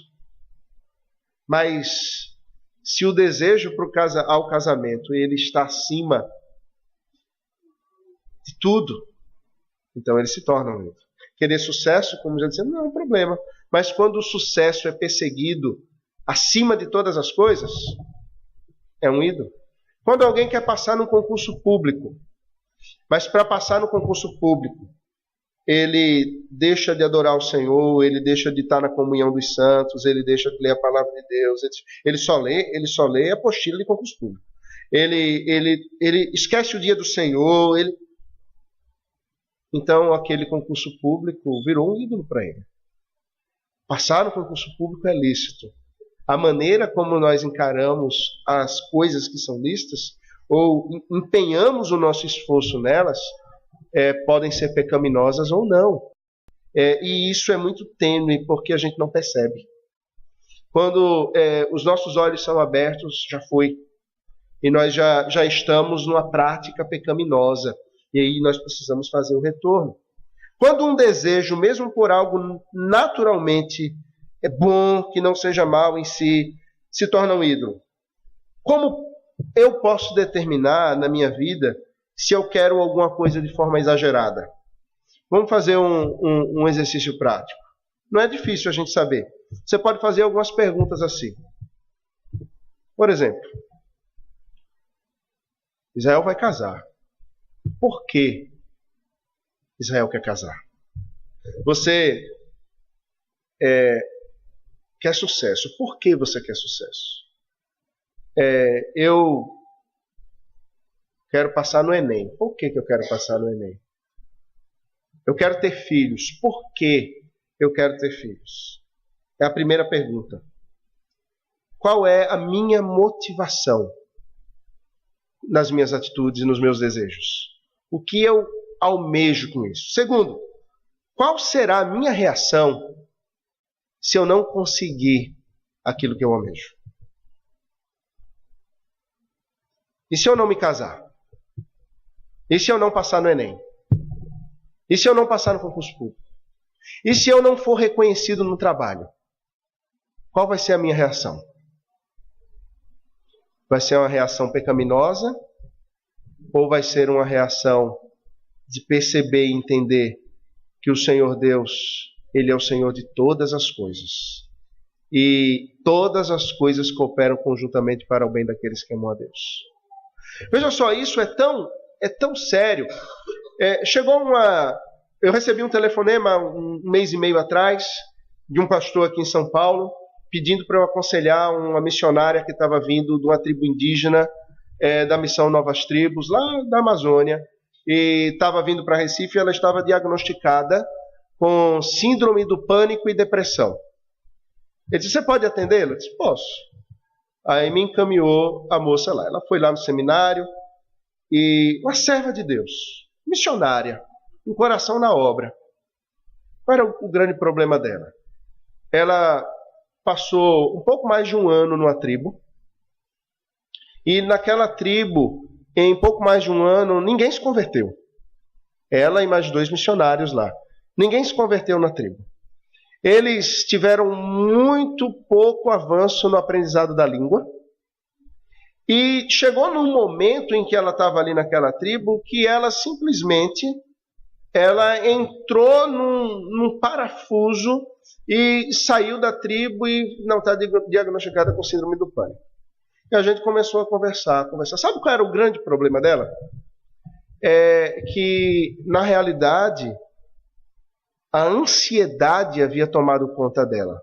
Speaker 1: mas se o desejo ao casamento ele está acima de tudo, então ele se torna um ídolo. Querer sucesso, como já disse, não é um problema, mas quando o sucesso é perseguido acima de todas as coisas, é um ídolo. Quando alguém quer passar num concurso público, mas para passar no concurso público, ele deixa de adorar o Senhor, ele deixa de estar na comunhão dos santos, ele deixa de ler a palavra de Deus, ele só lê a apostila de concurso público. Ele esquece o dia do Senhor, então aquele concurso público virou um ídolo para ele. Passar no concurso público é lícito. A maneira como nós encaramos as coisas que são lícitas, ou empenhamos o nosso esforço nelas, podem ser pecaminosas ou não. E isso é muito tênue, porque a gente não percebe. Quando os nossos olhos são abertos, já foi. E nós já estamos numa prática pecaminosa. E aí nós precisamos fazer o retorno. Quando um desejo, mesmo por algo naturalmente bom, que não seja mal em si, se torna um ídolo. Como eu posso determinar na minha vida se eu quero alguma coisa de forma exagerada? Vamos fazer um exercício prático. Não é difícil a gente saber. Você pode fazer algumas perguntas assim. Por exemplo, Israel vai casar. Por que Israel quer casar? Você quer sucesso. Por que você quer sucesso? Eu quero passar no Enem. Por que eu quero passar no Enem? Eu quero ter filhos. Por que eu quero ter filhos? É a primeira pergunta. Qual é a minha motivação nas minhas atitudes e nos meus desejos? O que eu almejo com isso? Segundo, qual será a minha reação se eu não conseguir aquilo que eu almejo? E se eu não me casar? E se eu não passar no Enem? E se eu não passar no concurso público? E se eu não for reconhecido no trabalho? Qual vai ser a minha reação? Vai ser uma reação pecaminosa? Ou vai ser uma reação de perceber e entender que o Senhor Deus, Ele é o Senhor de todas as coisas. E todas as coisas cooperam conjuntamente para o bem daqueles que amam a Deus. Veja só, isso é tão sério. Eu recebi um telefonema um mês e meio atrás de um pastor aqui em São Paulo, pedindo para eu aconselhar uma missionária que estava vindo de uma tribo indígena, da missão Novas Tribos, lá da Amazônia, e estava vindo para Recife e ela estava diagnosticada com síndrome do pânico e depressão. Ele disse, você pode atendê-la? Eu disse, posso. Aí me encaminhou a moça lá. Ela foi lá no seminário e uma serva de Deus, missionária, um coração na obra. Qual era o grande problema dela? Ela passou um pouco mais de um ano numa tribo e naquela tribo, em pouco mais de um ano, ninguém se converteu. Ela e mais 2 missionários lá. Ninguém se converteu na tribo. Eles tiveram muito pouco avanço no aprendizado da língua. E chegou num momento em que ela estava ali naquela tribo que ela simplesmente entrou num parafuso e saiu da tribo e não está diagnosticada com síndrome do pânico. E a gente começou a conversar. Sabe qual era o grande problema dela? Que, na realidade, a ansiedade havia tomado conta dela.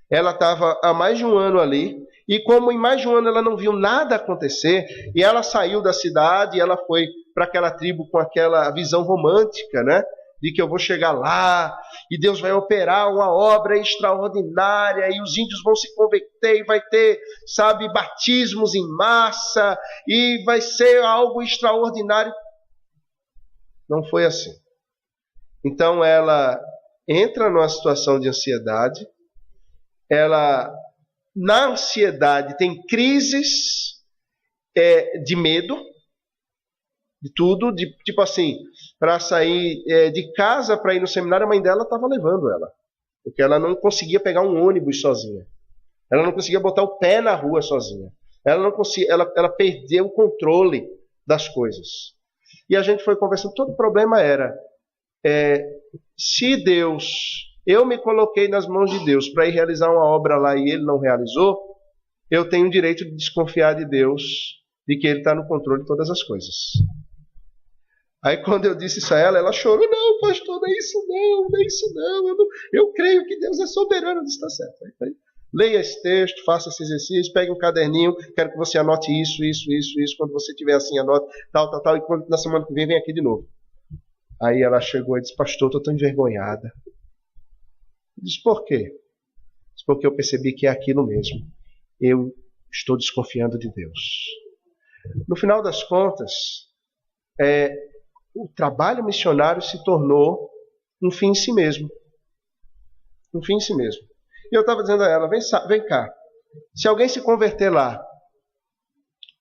Speaker 1: Ela estava há mais de um ano ali, e como em mais de um ano ela não viu nada acontecer, e ela saiu da cidade, e ela foi para aquela tribo com aquela visão romântica, né? De que eu vou chegar lá, e Deus vai operar uma obra extraordinária, e os índios vão se converter, e vai ter, batismos em massa, e vai ser algo extraordinário. Não foi assim. Então ela entra numa situação de ansiedade, ela, na ansiedade, tem crises de medo, de tudo, tipo assim, para sair de casa para ir no seminário, a mãe dela estava levando ela, porque ela não conseguia pegar um ônibus sozinha, ela não conseguia botar o pé na rua sozinha, ela não conseguia, ela perdeu o controle das coisas. E a gente foi conversando, todo o problema era, se Deus, eu me coloquei nas mãos de Deus para ir realizar uma obra lá e Ele não realizou, eu tenho o direito de desconfiar de Deus, de que Ele está no controle de todas as coisas. Aí quando eu disse isso a ela, ela chorou, não pastor, não é isso não, eu creio que Deus é soberano, está certo. Aí, leia esse texto, faça esse exercício, pegue um caderninho, quero que você anote isso, quando você tiver assim, anote, tal, e quando, na semana que vem aqui de novo. Aí ela chegou e disse, pastor, estou tão envergonhada. Eu disse, por quê? Disse, porque eu percebi que é aquilo mesmo. Eu estou desconfiando de Deus. No final das contas, o trabalho missionário se tornou um fim em si mesmo. Um fim em si mesmo. E eu estava dizendo a ela, vem cá, se alguém se converter lá,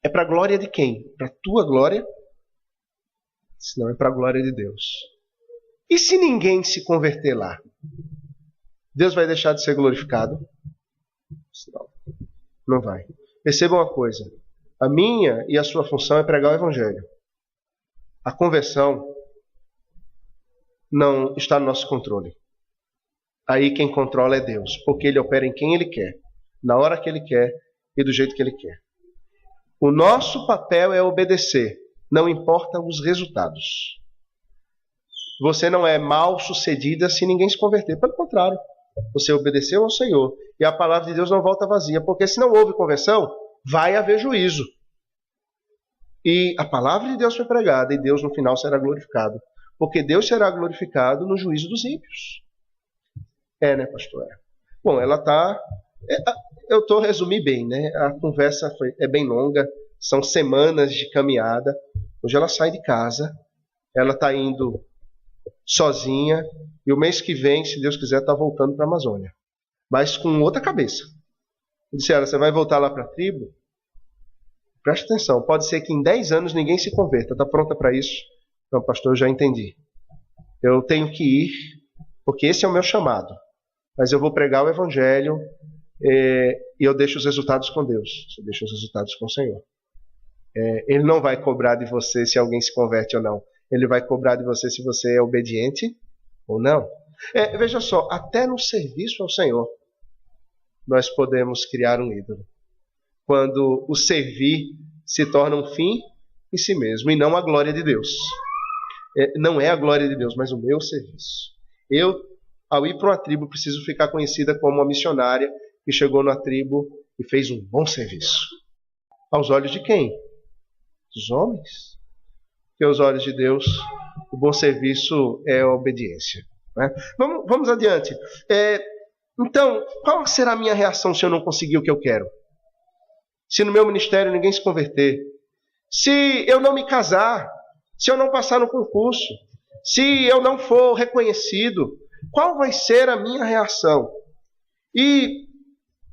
Speaker 1: é para a glória de quem? Para a tua glória? Se não, é para a glória de Deus. E se ninguém se converter lá? Deus vai deixar de ser glorificado? Não vai. Perceba uma coisa, a minha e a sua função é pregar o Evangelho. A conversão não está no nosso controle. Aí quem controla é Deus, porque Ele opera em quem Ele quer, na hora que Ele quer e do jeito que Ele quer. O nosso papel é obedecer, não importa os resultados. Você não é mal sucedida se ninguém se converter, pelo contrário, você obedeceu ao Senhor e a palavra de Deus não volta vazia, porque se não houve conversão, vai haver juízo. E a palavra de Deus foi pregada e Deus no final será glorificado, porque Deus será glorificado no juízo dos ímpios. Né, pastor? Bom, ela está... Eu estou resumindo bem, né? A conversa é bem longa, são semanas de caminhada. Hoje ela sai de casa, ela está indo sozinha, e o mês que vem, se Deus quiser, está voltando para a Amazônia. Mas com outra cabeça. Eu disse a ela, você vai voltar lá para a tribo? Preste atenção, pode ser que em 10 anos ninguém se converta. Está pronta para isso? Não, pastor, eu já entendi. Eu tenho que ir, porque esse é o meu chamado. Mas eu vou pregar o Evangelho e eu deixo os resultados com Deus. Você deixa os resultados com o Senhor. Ele não vai cobrar de você se alguém se converte ou não. Ele vai cobrar de você se você é obediente ou não. Veja só, até no serviço ao Senhor, nós podemos criar um ídolo. Quando o servir se torna um fim em si mesmo, e não a glória de Deus. Não é a glória de Deus, mas o meu serviço. Eu, ao ir para uma tribo, preciso ficar conhecida como uma missionária que chegou na tribo e fez um bom serviço. Aos olhos de quem? Dos homens. Porque aos olhos de Deus, o bom serviço é a obediência. Né? Vamos adiante. Então, qual será a minha reação se eu não conseguir o que eu quero? Se no meu ministério ninguém se converter? Se eu não me casar? Se eu não passar no concurso? Se eu não for reconhecido? Qual vai ser a minha reação? E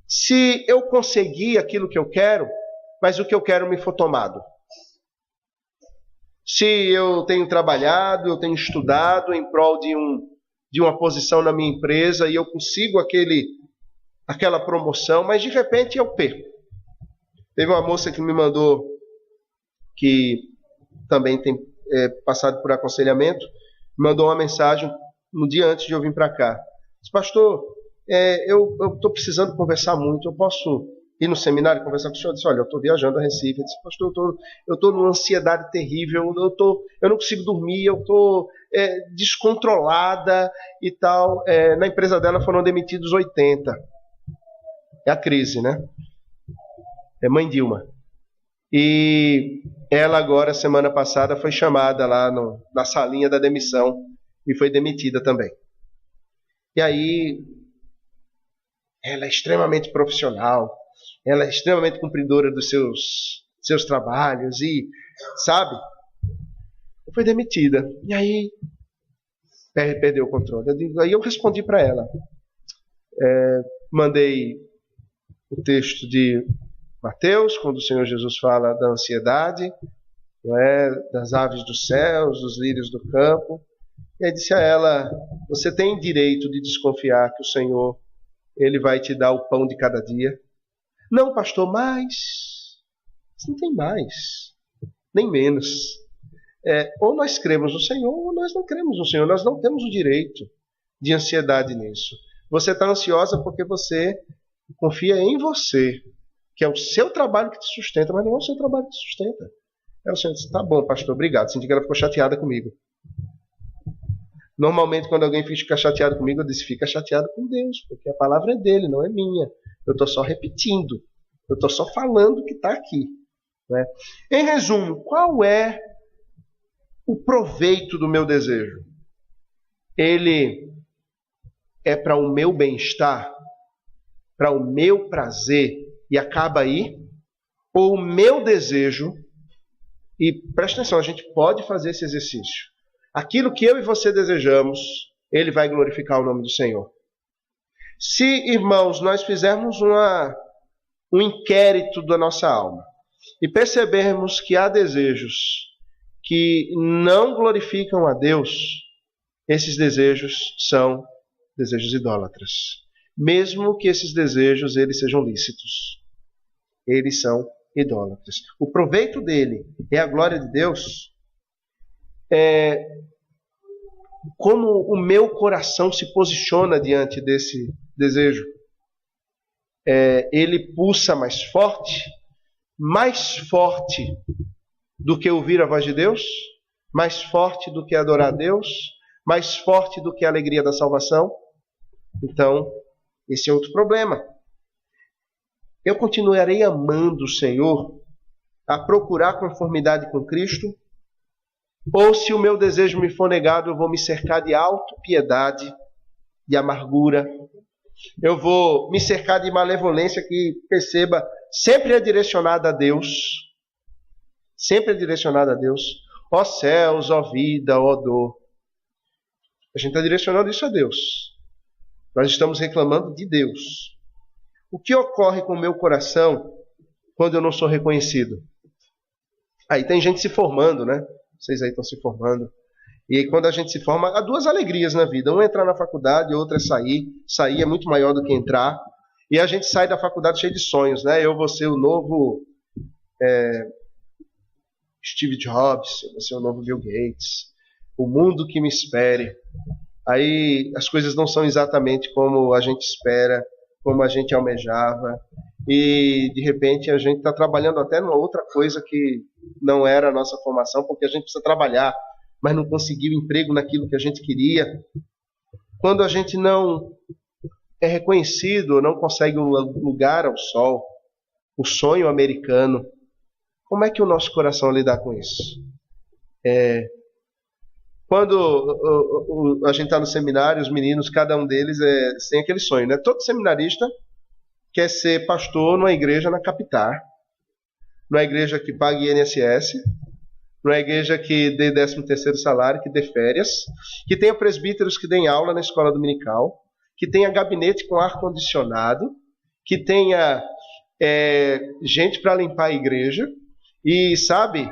Speaker 1: se eu conseguir aquilo que eu quero, mas o que eu quero me for tomado? Se eu tenho trabalhado, eu tenho estudado em prol de uma posição na minha empresa e eu consigo aquela promoção, mas de repente eu perco. Teve uma moça que me mandou, que também tem passado por aconselhamento, me mandou uma mensagem no dia antes de eu vir para cá. Disse, pastor, eu estou precisando conversar muito, eu posso ir no seminário e conversar com o senhor? Eu disse, olha, eu estou viajando a Recife. Eu disse, pastor, eu estou numa ansiedade terrível, eu não consigo dormir, eu estou descontrolada e tal. Na empresa dela foram demitidos 80. É a crise, né? É mãe Dilma. E ela agora, semana passada, foi chamada lá na salinha da demissão e foi demitida também. E aí, ela é extremamente profissional, ela é extremamente cumpridora dos seus trabalhos e, sabe, foi demitida. E aí, perdeu o controle. Aí eu respondi para ela. Mandei o texto de Mateus, quando o Senhor Jesus fala da ansiedade, não é? Das aves dos céus, dos lírios do campo. E aí disse a ela: você tem direito de desconfiar que o Senhor, Ele vai te dar o pão de cada dia? Não, pastor, mas não tem mais, nem menos. Ou nós cremos no Senhor, ou nós não cremos no Senhor. Nós não temos o direito de ansiedade nisso. Você está ansiosa porque você confia em você, que é o seu trabalho que te sustenta, mas não é o seu trabalho que te sustenta. Aí o Senhor disse: tá bom, pastor, obrigado. Senti que ela ficou chateada comigo. Normalmente, quando alguém fica chateado comigo, eu disse: fica chateado com Deus, porque a palavra é dele, não é minha. Eu estou só repetindo. Eu estou só falando o que está aqui. Né? Em resumo, qual é o proveito do meu desejo? Ele é para o meu bem-estar, para o meu prazer, e acaba aí? Ou o meu desejo, e presta atenção, a gente pode fazer esse exercício. Aquilo que eu e você desejamos, ele vai glorificar o nome do Senhor. Se, irmãos, nós fizermos um inquérito da nossa alma e percebermos que há desejos que não glorificam a Deus, esses desejos são desejos idólatras. Mesmo que esses desejos eles sejam lícitos, eles são idólatras. O proveito dele é a glória de Deus. Como o meu coração se posiciona diante desse desejo? Ele pulsa mais forte do que ouvir a voz de Deus, mais forte do que adorar a Deus, mais forte do que a alegria da salvação. Então, esse é outro problema. Eu continuarei amando o Senhor, a procurar conformidade com Cristo, ou se o meu desejo me for negado, eu vou me cercar de autopiedade, de amargura, eu vou me cercar de malevolência que, perceba, sempre é direcionada a Deus, sempre é direcionada a Deus. Ó céus, ó vida, ó dor. A gente está direcionando isso a Deus. Nós estamos reclamando de Deus. O que ocorre com o meu coração quando eu não sou reconhecido? Aí tem gente se formando, né? Vocês aí estão se formando. E aí, quando a gente se forma, há duas alegrias na vida. Um é entrar na faculdade, outra é sair. Sair é muito maior do que entrar. E a gente sai da faculdade cheio de sonhos, né? Eu vou ser o novo Steve Jobs, eu vou ser o novo Bill Gates. O mundo que me espere. Aí as coisas não são exatamente como a gente espera, como a gente almejava. E, de repente, a gente está trabalhando até numa outra coisa que não era a nossa formação, porque a gente precisa trabalhar, mas não conseguiu emprego naquilo que a gente queria. Quando a gente não é reconhecido, não consegue um lugar ao sol, o sonho americano, como é que o nosso coração lidar com isso? Quando a gente está no seminário, os meninos, cada um deles tem aquele sonho, né? Todo seminarista quer ser pastor numa igreja na capital, numa igreja que pague INSS, numa igreja que dê 13º salário, que dê férias, que tenha presbíteros que deem aula na escola dominical, que tenha gabinete com ar-condicionado, que tenha gente para limpar a igreja. E sabe,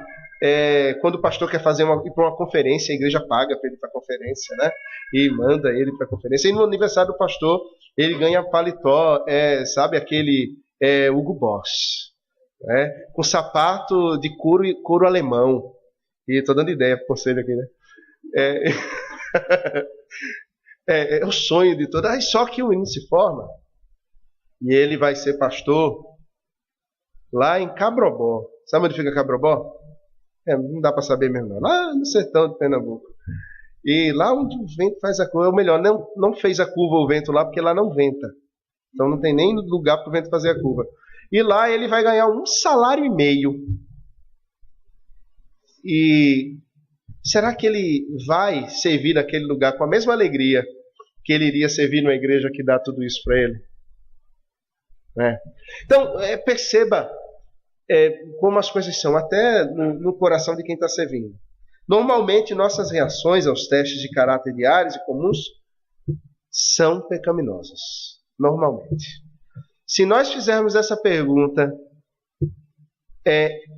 Speaker 1: quando o pastor quer ir para uma conferência, a igreja paga para ele ir para a conferência, né? E manda ele para a conferência. E no aniversário do pastor, ele ganha paletó, sabe, aquele Hugo Boss, com sapato de couro alemão. E estou dando ideia para você aqui, né? É o sonho de todo. Só que o menino se forma e ele vai ser pastor lá em Cabrobó. Sabe onde fica Cabrobó? Não dá para saber mesmo não. Lá no sertão de Pernambuco. E lá onde o vento faz a curva, ou melhor, não fez a curva o vento lá, porque lá não venta. Então não tem nem lugar para o vento fazer a curva. E lá ele vai ganhar 1,5 salário. E será que ele vai servir naquele lugar com a mesma alegria que ele iria servir numa igreja que dá tudo isso para ele? Então, perceba como as coisas são, até no coração de quem está servindo. Normalmente, nossas reações aos testes de caráter diários e comuns são pecaminosas. Normalmente. Se nós fizermos essa pergunta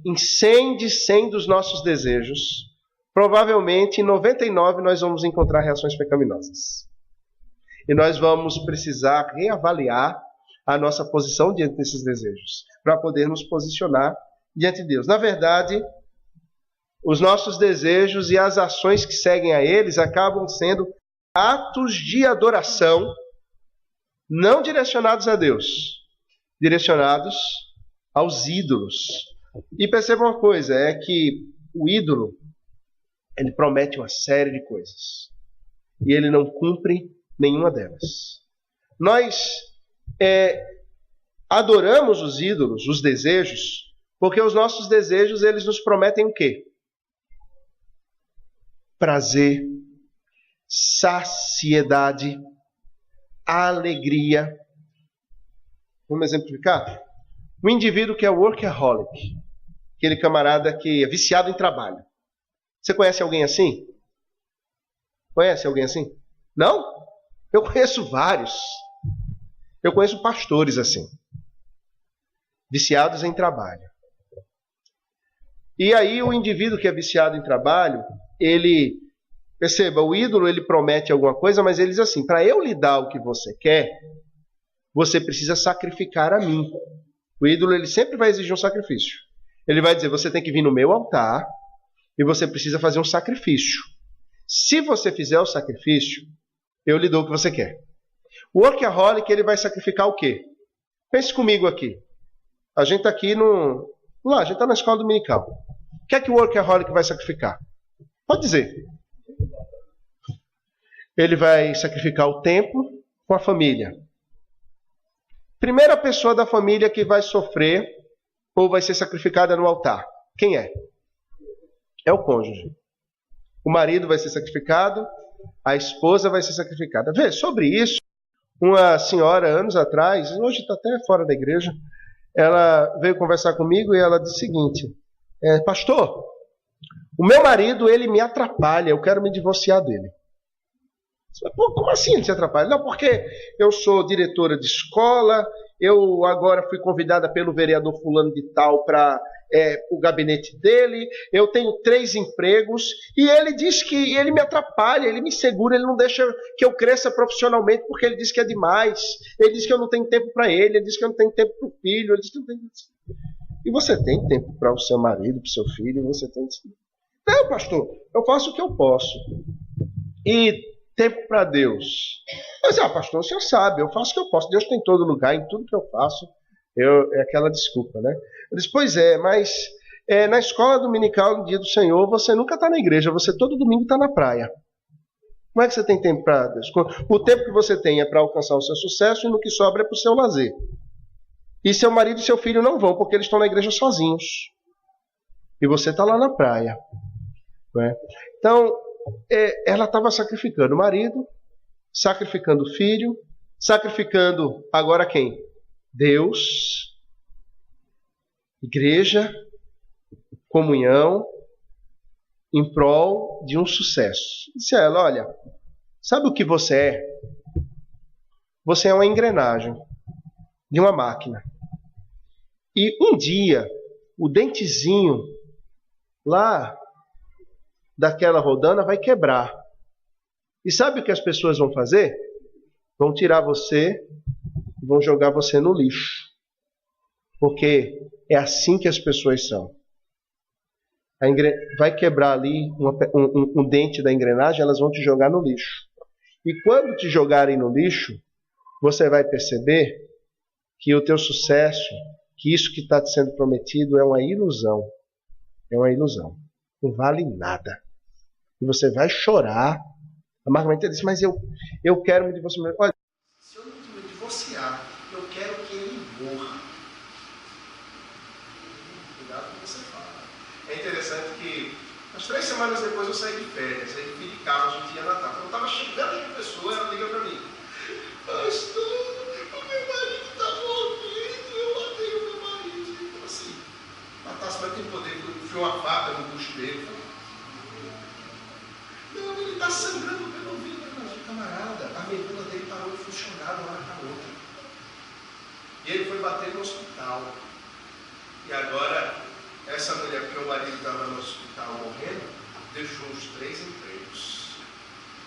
Speaker 1: em 100 de 100 dos nossos desejos, provavelmente em 99 nós vamos encontrar reações pecaminosas. E nós vamos precisar reavaliar a nossa posição diante desses desejos, para poder nos posicionar diante de Deus. Na verdade, os nossos desejos e as ações que seguem a eles acabam sendo atos de adoração, não direcionados a Deus, direcionados aos ídolos. E perceba uma coisa, é que o ídolo, ele promete uma série de coisas, e ele não cumpre nenhuma delas. Nós adoramos os ídolos, os desejos, porque os nossos desejos, eles nos prometem o quê? Prazer, saciedade, alegria. Vamos exemplificar? O indivíduo que é workaholic, aquele camarada que é viciado em trabalho. Você conhece alguém assim? Conhece alguém assim? Não? Eu conheço vários. Eu conheço pastores assim, viciados em trabalho. E aí o indivíduo que é viciado em trabalho, ele, perceba, o ídolo ele promete alguma coisa, mas ele diz assim, para eu lhe dar o que você quer, você precisa sacrificar a mim. O ídolo ele sempre vai exigir um sacrifício. Ele vai dizer, você tem que vir no meu altar e você precisa fazer um sacrifício. Se você fizer o sacrifício, eu lhe dou o que você quer. O workaholic, ele vai sacrificar o quê? Pense comigo aqui. A gente está aqui a gente está na escola dominical. O que é que o workaholic vai sacrificar? Pode dizer. Ele vai sacrificar o tempo com a família. Primeira pessoa da família que vai sofrer ou vai ser sacrificada no altar. Quem é? É o cônjuge. O marido vai ser sacrificado, a esposa vai ser sacrificada. Vê, sobre isso, uma senhora, anos atrás, hoje está até fora da igreja, ela veio conversar comigo e ela disse o seguinte, pastor, o meu marido, ele me atrapalha, eu quero me divorciar dele. Pô, como assim ele te atrapalha? Não, porque eu sou diretora de escola, eu agora fui convidada pelo vereador fulano de tal para o gabinete dele, eu tenho 3 empregos, e ele diz que ele me atrapalha, ele me segura, ele não deixa que eu cresça profissionalmente, porque ele diz que é demais, ele diz que eu não tenho tempo para ele diz que eu não tenho tempo para o filho, ele diz que eu não tenho... E você tem tempo para o seu marido, para o seu filho, você tem... Não, pastor, eu faço o que eu posso. E tempo para Deus. Mas, pastor, o senhor sabe, eu faço o que eu posso. Deus tem em todo lugar, em tudo que eu faço. É aquela desculpa, né? Eu disse, pois é, mas na escola dominical, no dia do Senhor, você nunca está na igreja, você todo domingo está na praia. Como é que você tem tempo para Deus? O tempo que você tem é para alcançar o seu sucesso e no que sobra é para o seu lazer. E seu marido e seu filho não vão, porque eles estão na igreja sozinhos. E você está lá na praia. Né? Então, ela estava sacrificando o marido, sacrificando o filho, sacrificando agora quem? Deus, igreja, comunhão, em prol de um sucesso. Disse a ela, olha, sabe o que você é? Você é uma engrenagem de uma máquina. E um dia, o dentezinho lá daquela rodana vai quebrar. E sabe o que as pessoas vão fazer? Vão tirar você e vão jogar você no lixo. Porque é assim que as pessoas são. Vai quebrar ali um dente da engrenagem, elas vão te jogar no lixo. E quando te jogarem no lixo, você vai perceber que o teu sucesso, que isso que está te sendo prometido é uma ilusão. É uma ilusão. Não vale nada. E você vai chorar. A Margarida disse, mas eu quero me divorciar. Olha, se eu não me divorciar, eu quero que ele morra. Cuidado com o que você fala. É interessante que, umas 3 semanas depois eu saí de férias. Aí fui de carro, a gente ia Natal. Quando eu estava chegando de pessoa, ela liga para mim. Pastor, o meu marido está morrendo, eu matei o meu marido. Então assim, matar, você vai ter poder, enfiou uma faca no bucho dele. bater no hospital. E agora, essa mulher, porque o marido estava no hospital morrendo, deixou os 3 empregos.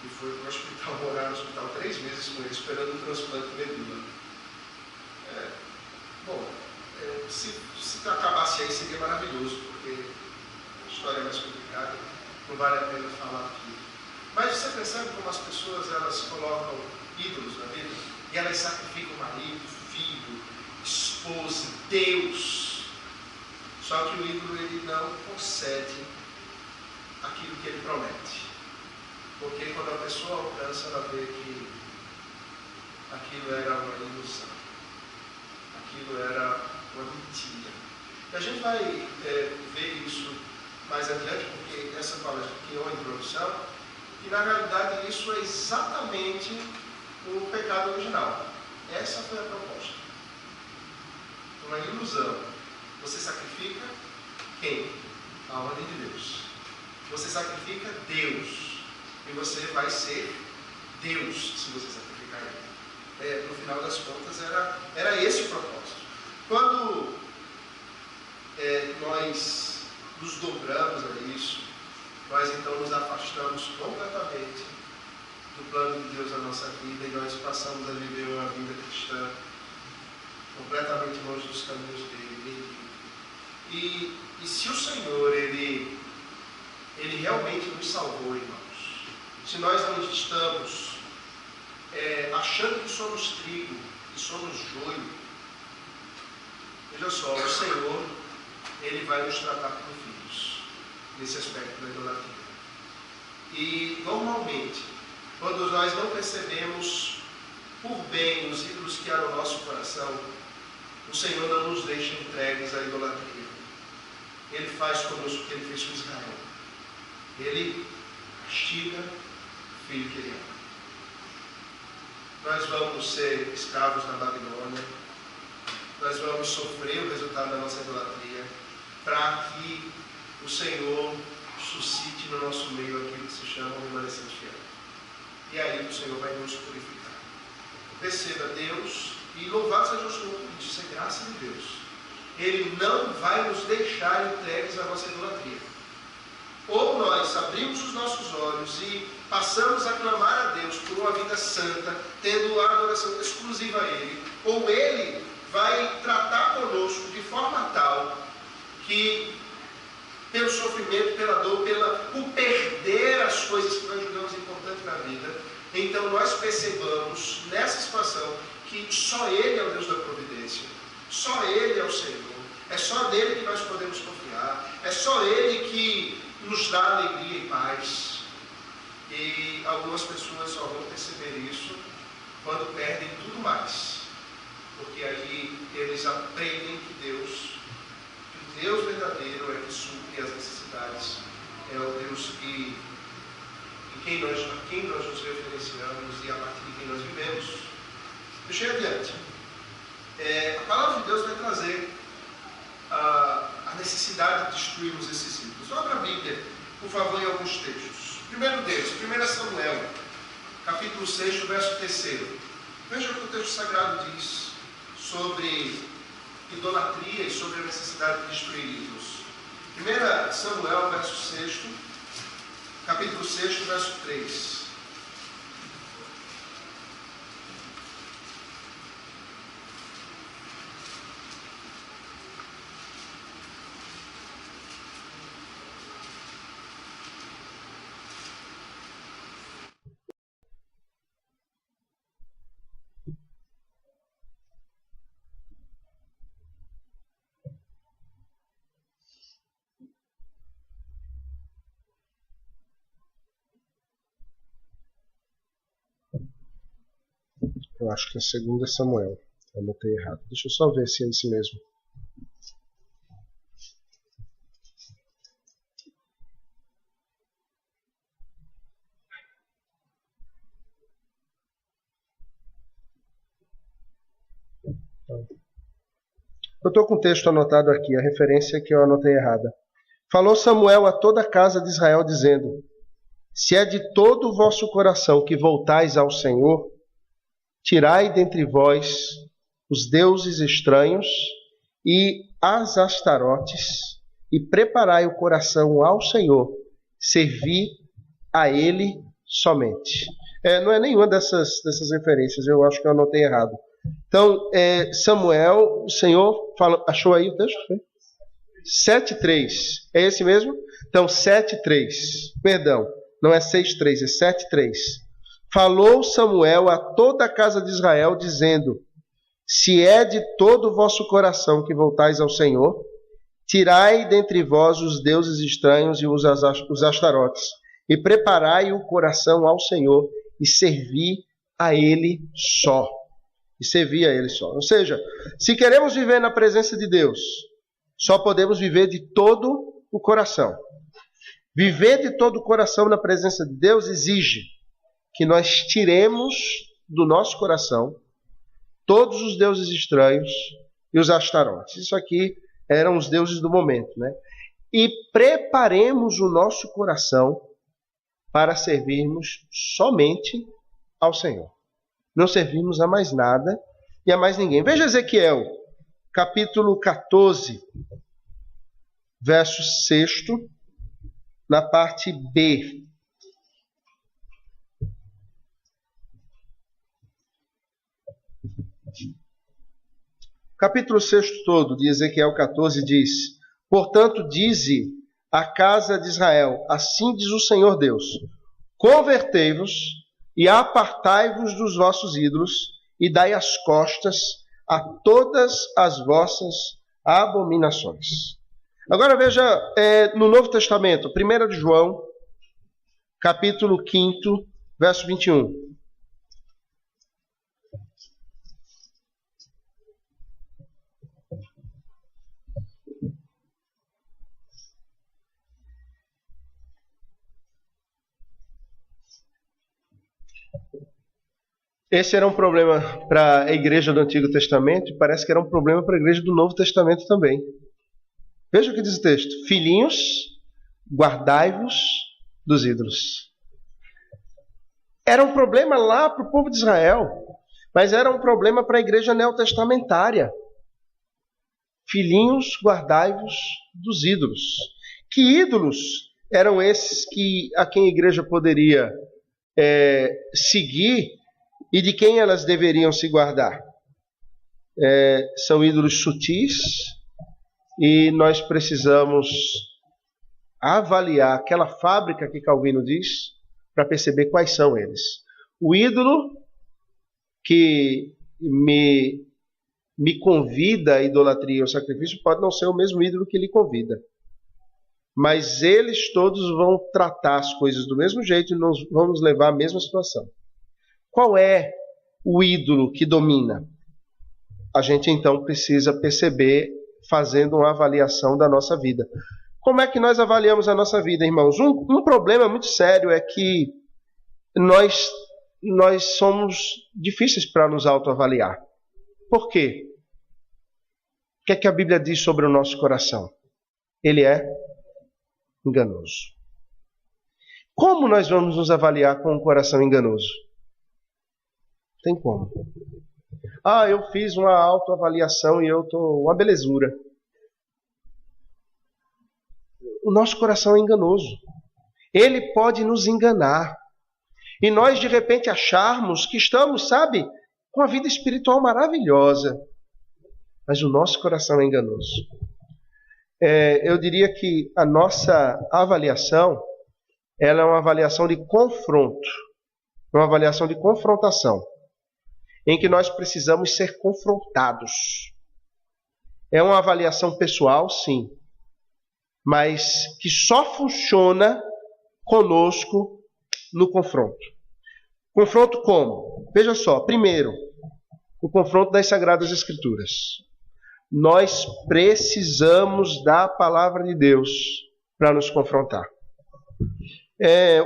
Speaker 1: E foi para o hospital, morar no hospital 3 meses com ele, esperando um transplante de medula. Se acabasse aí seria maravilhoso, porque a história é mais complicada, não vale a pena falar aqui. Mas você percebe como as pessoas elas colocam ídolos na vida? E elas sacrificam marido, filho, esposa, Deus. Só que o ídolo ele não concede aquilo que ele promete. Porque quando a pessoa alcança, ela vê que aquilo era uma ilusão. Aquilo era uma mentira. E a gente vai ver isso mais adiante, porque essa palestra aqui é uma introdução, e na realidade isso é exatamente o pecado original. Essa foi a proposta. Uma ilusão. Você sacrifica quem? A ordem de Deus. Você sacrifica Deus. E você vai ser Deus se você sacrificar Ele. No final das contas era esse o propósito. Quando nós nos dobramos a isso, nós então nos afastamos completamente do plano de Deus na nossa vida e nós passamos a viver uma vida cristã completamente longe dos caminhos dele. E se o Senhor ele realmente nos salvou, irmãos, se nós não estamos achando que somos trigo e somos joio, veja só, o Senhor ele vai nos tratar como filhos nesse aspecto da idolatria. E normalmente, quando nós não percebemos por bem os ídolos que há no nosso coração, o Senhor não nos deixa entregues à idolatria. Ele faz conosco o que ele fez com Israel. Ele castiga o filho que ele ama. Nós vamos ser escravos na Babilônia. Nós vamos sofrer o resultado da nossa idolatria, para que o Senhor suscite no nosso meio aquilo que se chama o remanescente fiel. E aí o Senhor vai nos purificar. Perceba, Deus, e louvado seja o Senhor por isso, isso é graça de Deus. Ele não vai nos deixar entregues à nossa idolatria. Ou nós abrimos os nossos olhos e passamos a clamar a Deus por uma vida santa, tendo a adoração exclusiva a Ele, ou Ele vai tratar conosco de forma tal que, pelo sofrimento, pela dor, por perder as coisas que nós julgamos importantes na vida, então nós percebamos nessa situação que só Ele é o Deus da providência, só Ele é o Senhor, é só nele que nós podemos confiar, é só Ele que nos dá alegria e paz. E algumas pessoas só vão perceber isso quando perdem tudo mais, porque aí eles aprendem que o Deus verdadeiro é que supre as necessidades, é o Deus a quem nós nos referenciamos e a partir de quem nós vivemos. Deixa eu ir adiante. A palavra de Deus vai trazer a necessidade de destruirmos esses ídolos. Abra a Bíblia, por favor, em alguns textos. Primeiro deles, 1 Samuel, capítulo 6, verso 3. Veja o que o texto sagrado diz sobre idolatria e sobre a necessidade de destruir ídolos. 1 Samuel, verso 6, capítulo 6, verso 3. Eu acho que é 2 Samuel. Eu anotei errado. Deixa eu só ver se é isso mesmo. Eu estou com o texto anotado aqui, a referência que eu anotei errada. Falou Samuel a toda a casa de Israel, dizendo: se é de todo o vosso coração que voltais ao Senhor, tirai dentre vós os deuses estranhos e as astarotes, e preparai o coração ao Senhor, servi a Ele somente. Não é nenhuma dessas referências, eu acho que eu anotei errado. Então, Samuel, o Senhor fala, achou aí o texto? 7:3, é esse mesmo? Então, 7:3, perdão, não é 6:3, é 7:3. Falou Samuel a toda a casa de Israel, dizendo: se é de todo o vosso coração que voltais ao Senhor, tirai dentre vós os deuses estranhos e os astarotes, e preparai o coração ao Senhor, e servi a Ele só. E servir a Ele só. Ou seja, se queremos viver na presença de Deus, só podemos viver de todo o coração. Viver de todo o coração na presença de Deus exige que nós tiremos do nosso coração todos os deuses estranhos e os astarotes. Isso aqui eram os deuses do momento, né? E preparemos o nosso coração para servirmos somente ao Senhor. Não servimos a mais nada e a mais ninguém. Veja Ezequiel, capítulo 14, verso 6, na parte B. Capítulo 6 todo de Ezequiel 14 diz: portanto, dize a casa de Israel, assim diz o Senhor Deus: convertei-vos e apartai-vos dos vossos ídolos e dai as costas a todas as vossas abominações. Agora veja no Novo Testamento, 1 de João, capítulo 5, verso 21. Esse era um problema para a igreja do Antigo Testamento e parece que era um problema para a igreja do Novo Testamento também. Veja o que diz o texto: filhinhos, guardai-vos dos ídolos. Era um problema lá para o povo de Israel, mas era um problema para a igreja neotestamentária. Filhinhos, guardai-vos dos ídolos. Que ídolos eram esses a quem a igreja poderia seguir e de quem elas deveriam se guardar? São ídolos sutis e nós precisamos avaliar aquela fábrica que Calvino diz para perceber quais são eles. O ídolo que me convida à idolatria e ao sacrifício pode não ser o mesmo ídolo que lhe convida. Mas eles todos vão tratar as coisas do mesmo jeito e nós vamos levar à mesma situação. Qual é o ídolo que domina? A gente então precisa perceber fazendo uma avaliação da nossa vida. Como é que nós avaliamos a nossa vida, irmãos? Um problema muito sério é que nós somos difíceis para nos autoavaliar. Por quê? O que é que a Bíblia diz sobre o nosso coração? Ele é enganoso. Como nós vamos nos avaliar com um coração enganoso? Tem como. Eu fiz uma autoavaliação e eu estou uma belezura. O nosso coração é enganoso. Ele pode nos enganar. E nós de repente acharmos que estamos, sabe, com a vida espiritual maravilhosa. Mas o nosso coração é enganoso. Eu diria que a nossa avaliação, ela é uma avaliação de confronto. Uma avaliação de confrontação. Em que nós precisamos ser confrontados. É uma avaliação pessoal, sim, mas que só funciona conosco no confronto. Confronto como? Veja só, primeiro, o confronto das Sagradas Escrituras. Nós precisamos da palavra de Deus para nos confrontar.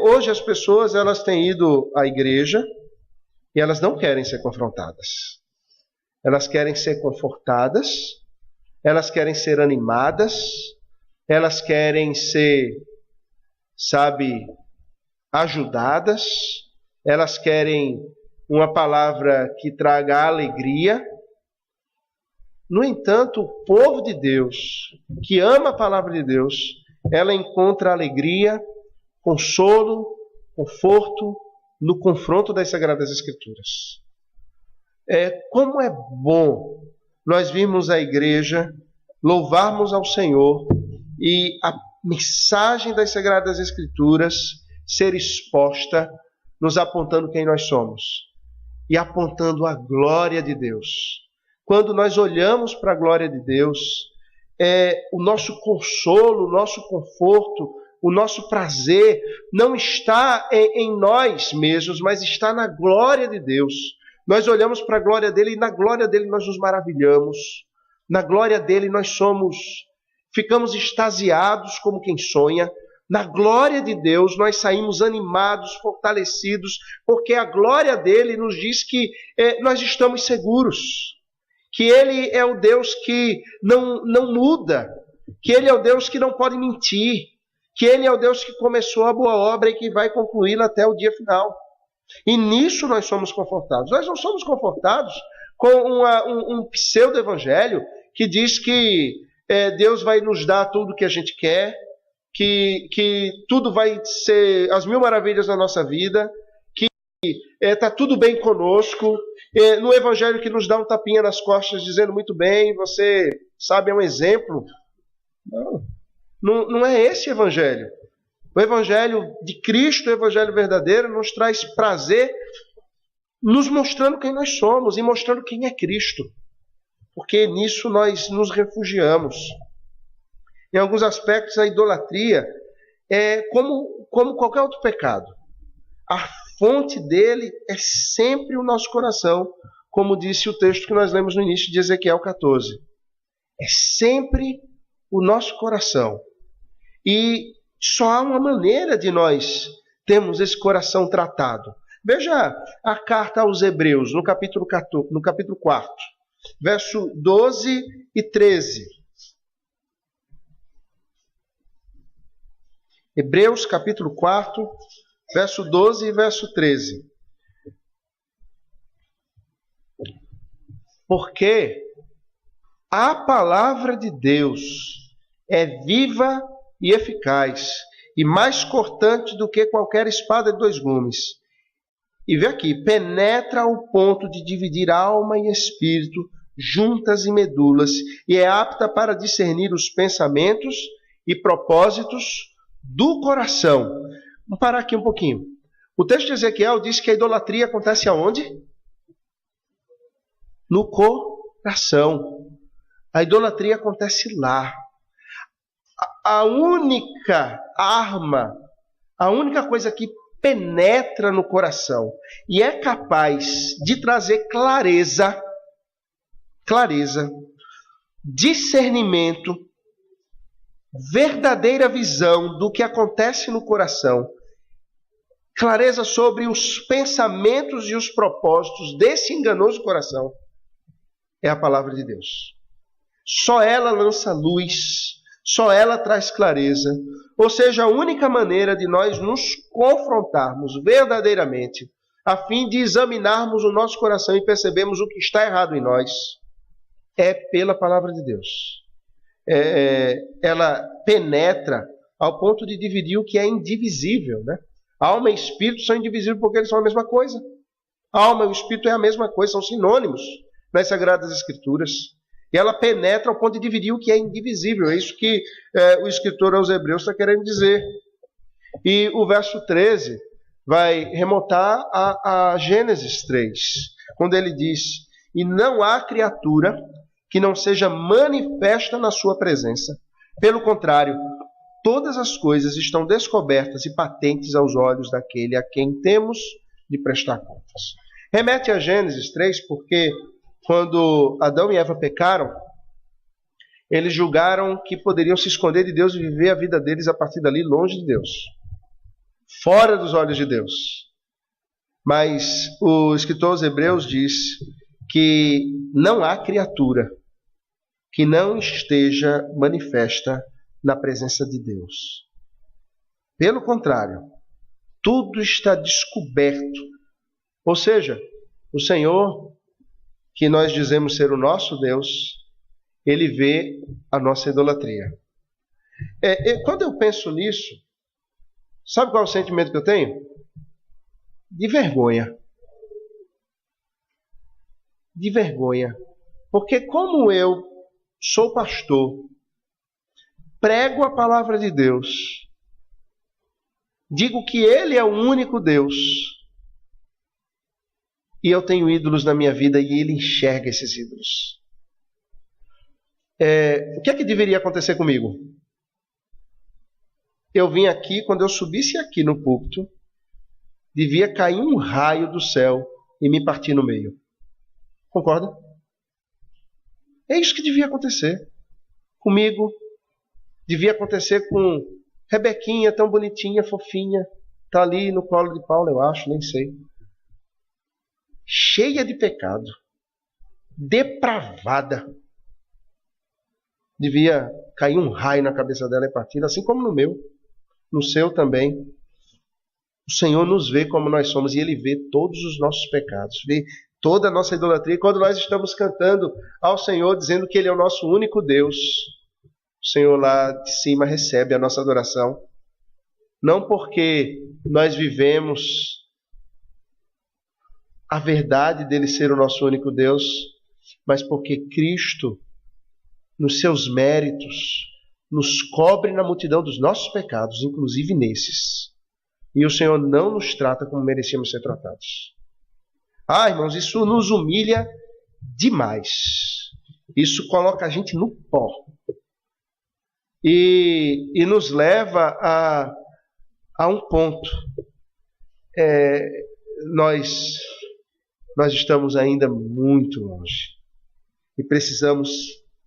Speaker 1: Hoje as pessoas elas têm ido à igreja e elas não querem ser confrontadas. Elas querem ser confortadas, elas querem ser animadas, elas querem ser, ajudadas, elas querem uma palavra que traga alegria, No entanto, o povo de Deus, que ama a palavra de Deus, ela encontra alegria, consolo, conforto no confronto das Sagradas Escrituras. Como é bom nós virmos à igreja, louvarmos ao Senhor e a mensagem das Sagradas Escrituras ser exposta, nos apontando quem nós somos e apontando a glória de Deus. Quando nós olhamos para a glória de Deus, o nosso consolo, o nosso conforto, o nosso prazer não está em nós mesmos, mas está na glória de Deus. Nós olhamos para a glória dele e na glória dele nós nos maravilhamos. Na glória dele nós ficamos extasiados como quem sonha. Na glória de Deus nós saímos animados, fortalecidos, porque a glória dele nos diz que nós estamos seguros, que ele é o Deus que não muda, que ele é o Deus que não pode mentir, que ele é o Deus que começou a boa obra e que vai concluí-la até o dia final. E nisso nós somos confortados. Nós não somos confortados com um pseudo-evangelho que diz que Deus vai nos dar tudo o que a gente quer, que tudo vai ser as mil maravilhas da nossa vida, que está tudo bem conosco, no evangelho que nos dá um tapinha nas costas dizendo muito bem, você sabe, é um exemplo. Não é esse evangelho. O evangelho de Cristo, o evangelho verdadeiro, nos traz prazer nos mostrando quem nós somos e mostrando quem é Cristo. Porque nisso nós nos refugiamos. Em alguns aspectos, a idolatria é como qualquer outro pecado. A fonte dele é sempre o nosso coração, como disse o texto que nós lemos no início de Ezequiel 14. É sempre o nosso coração. E só há uma maneira de nós termos esse coração tratado. Veja a carta aos Hebreus, no capítulo 4, verso 12 e 13. Hebreus capítulo 4, verso 12 e verso 13. Porque a palavra de Deus é viva e eficaz, e mais cortante do que qualquer espada de dois gumes. E vê aqui, penetra ao ponto de dividir alma e espírito, juntas e medulas, e é apta para discernir os pensamentos e propósitos do coração. Vamos parar aqui um pouquinho. O texto de Ezequiel diz que a idolatria acontece aonde? No coração. A idolatria acontece lá. A única arma, a única coisa que penetra no coração e é capaz de trazer clareza, discernimento, verdadeira visão do que acontece no coração, clareza sobre os pensamentos e os propósitos desse enganoso coração, é a palavra de Deus. Só ela lança luz, só ela traz clareza. Ou seja, a única maneira de nós nos confrontarmos verdadeiramente, a fim de examinarmos o nosso coração e percebermos o que está errado em nós, é pela palavra de Deus. Ela penetra ao ponto de dividir o que é indivisível, né? Alma e espírito são indivisíveis porque eles são a mesma coisa. A alma e o espírito é a mesma coisa, são sinônimos nas Sagradas Escrituras. E ela penetra ao ponto de dividir o que é indivisível. É isso que o escritor aos Hebreus está querendo dizer. E o verso 13 vai remontar a Gênesis 3, quando ele diz: e não há criatura que não seja manifesta na sua presença. Pelo contrário, todas as coisas estão descobertas e patentes aos olhos daquele a quem temos de prestar contas. Remete a Gênesis 3, porque quando Adão e Eva pecaram, eles julgaram que poderiam se esconder de Deus e viver a vida deles a partir dali longe de Deus, fora dos olhos de Deus. Mas o escritor aos Hebreus diz que não há criatura que não esteja manifesta na presença de Deus. Pelo contrário, tudo está descoberto. Ou seja, o Senhor, que nós dizemos ser o nosso Deus, Ele vê a nossa idolatria. Quando eu penso nisso, sabe qual é o sentimento que eu tenho? De vergonha. De vergonha. Porque como eu sou pastor, prego a palavra de Deus, digo que Ele é o único Deus, e eu tenho ídolos na minha vida e Ele enxerga esses ídolos. O que é que deveria acontecer comigo? Eu vim aqui, quando eu subisse aqui no púlpito, devia cair um raio do céu e me partir no meio. Concorda? É isso que devia acontecer comigo. Devia acontecer com Rebequinha, tão bonitinha, fofinha. Está ali no colo de Paulo, eu acho, nem sei. Cheia de pecado. Depravada. Devia cair um raio na cabeça dela e partir, assim como no meu. No seu também. O Senhor nos vê como nós somos e Ele vê todos os nossos pecados. Vê toda a nossa idolatria. E quando nós estamos cantando ao Senhor, dizendo que Ele é o nosso único Deus, o Senhor lá de cima recebe a nossa adoração. Não porque nós vivemos a verdade dele ser o nosso único Deus, mas porque Cristo, nos seus méritos, nos cobre na multidão dos nossos pecados, inclusive nesses. E o Senhor não nos trata como merecíamos ser tratados. Irmãos, isso nos humilha demais. Isso coloca a gente no pó. E nos leva a um ponto. Nós estamos ainda muito longe. E precisamos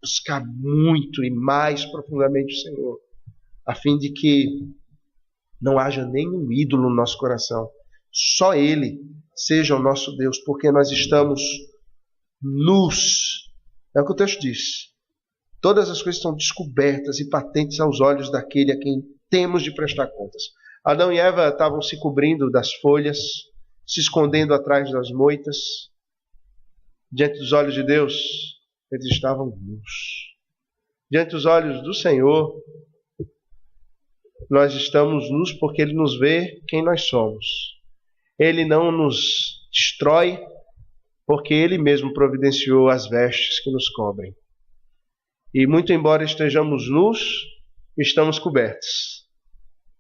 Speaker 1: buscar muito e mais profundamente o Senhor, a fim de que não haja nenhum ídolo no nosso coração. Só Ele seja o nosso Deus, porque nós estamos nus. É o que o texto diz. Todas as coisas estão descobertas e patentes aos olhos daquele a quem temos de prestar contas. Adão e Eva estavam se cobrindo das folhas, se escondendo atrás das moitas. Diante dos olhos de Deus, eles estavam nus. Diante dos olhos do Senhor, nós estamos nus porque Ele nos vê quem nós somos. Ele não nos destrói porque Ele mesmo providenciou as vestes que nos cobrem. E muito embora estejamos nus, estamos cobertos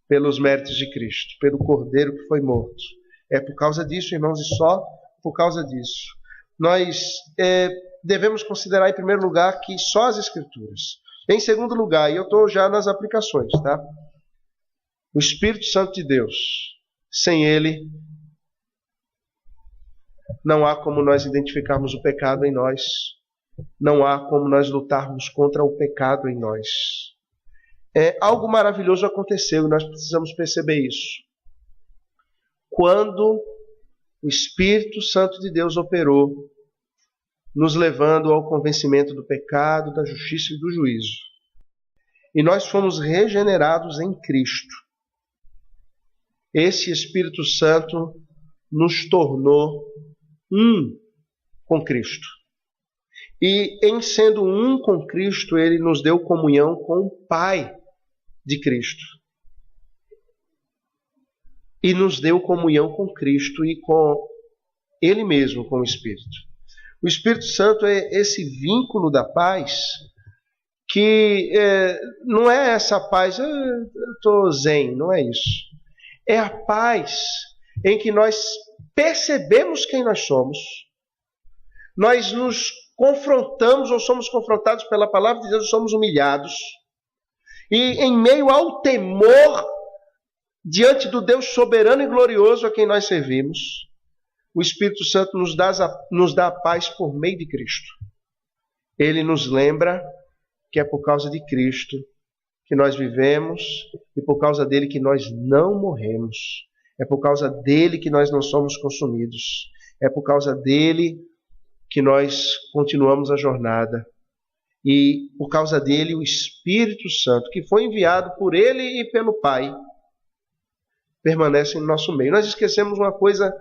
Speaker 1: pelos méritos de Cristo, pelo Cordeiro que foi morto. É por causa disso, irmãos, e só por causa disso. Nós devemos considerar, em primeiro lugar, que só as Escrituras. Em segundo lugar, e eu estou já nas aplicações, tá? O Espírito Santo de Deus. Sem Ele, não há como nós identificarmos o pecado em nós. Não há como nós lutarmos contra o pecado em nós. Algo maravilhoso aconteceu e nós precisamos perceber isso. Quando o Espírito Santo de Deus operou, nos levando ao convencimento do pecado, da justiça e do juízo. E nós fomos regenerados em Cristo. Esse Espírito Santo nos tornou um com Cristo. E em sendo um com Cristo, Ele nos deu comunhão com o Pai de Cristo. E nos deu comunhão com Cristo e com Ele mesmo, com o Espírito. O Espírito Santo é esse vínculo da paz que não é essa paz, eu estou zen, não é isso. É a paz em que nós percebemos quem nós somos, nós nos confrontamos ou somos confrontados pela palavra de Deus, somos humilhados, e em meio ao temor diante do Deus soberano e glorioso a quem nós servimos, o Espírito Santo nos dá a paz por meio de Cristo. Ele nos lembra que é por causa de Cristo que nós vivemos e por causa dele que nós não morremos. É por causa dele que nós não somos consumidos. É por causa dele que nós continuamos a jornada. E por causa dele o Espírito Santo, que foi enviado por ele e pelo Pai, permanece em nosso meio. Nós esquecemos uma coisa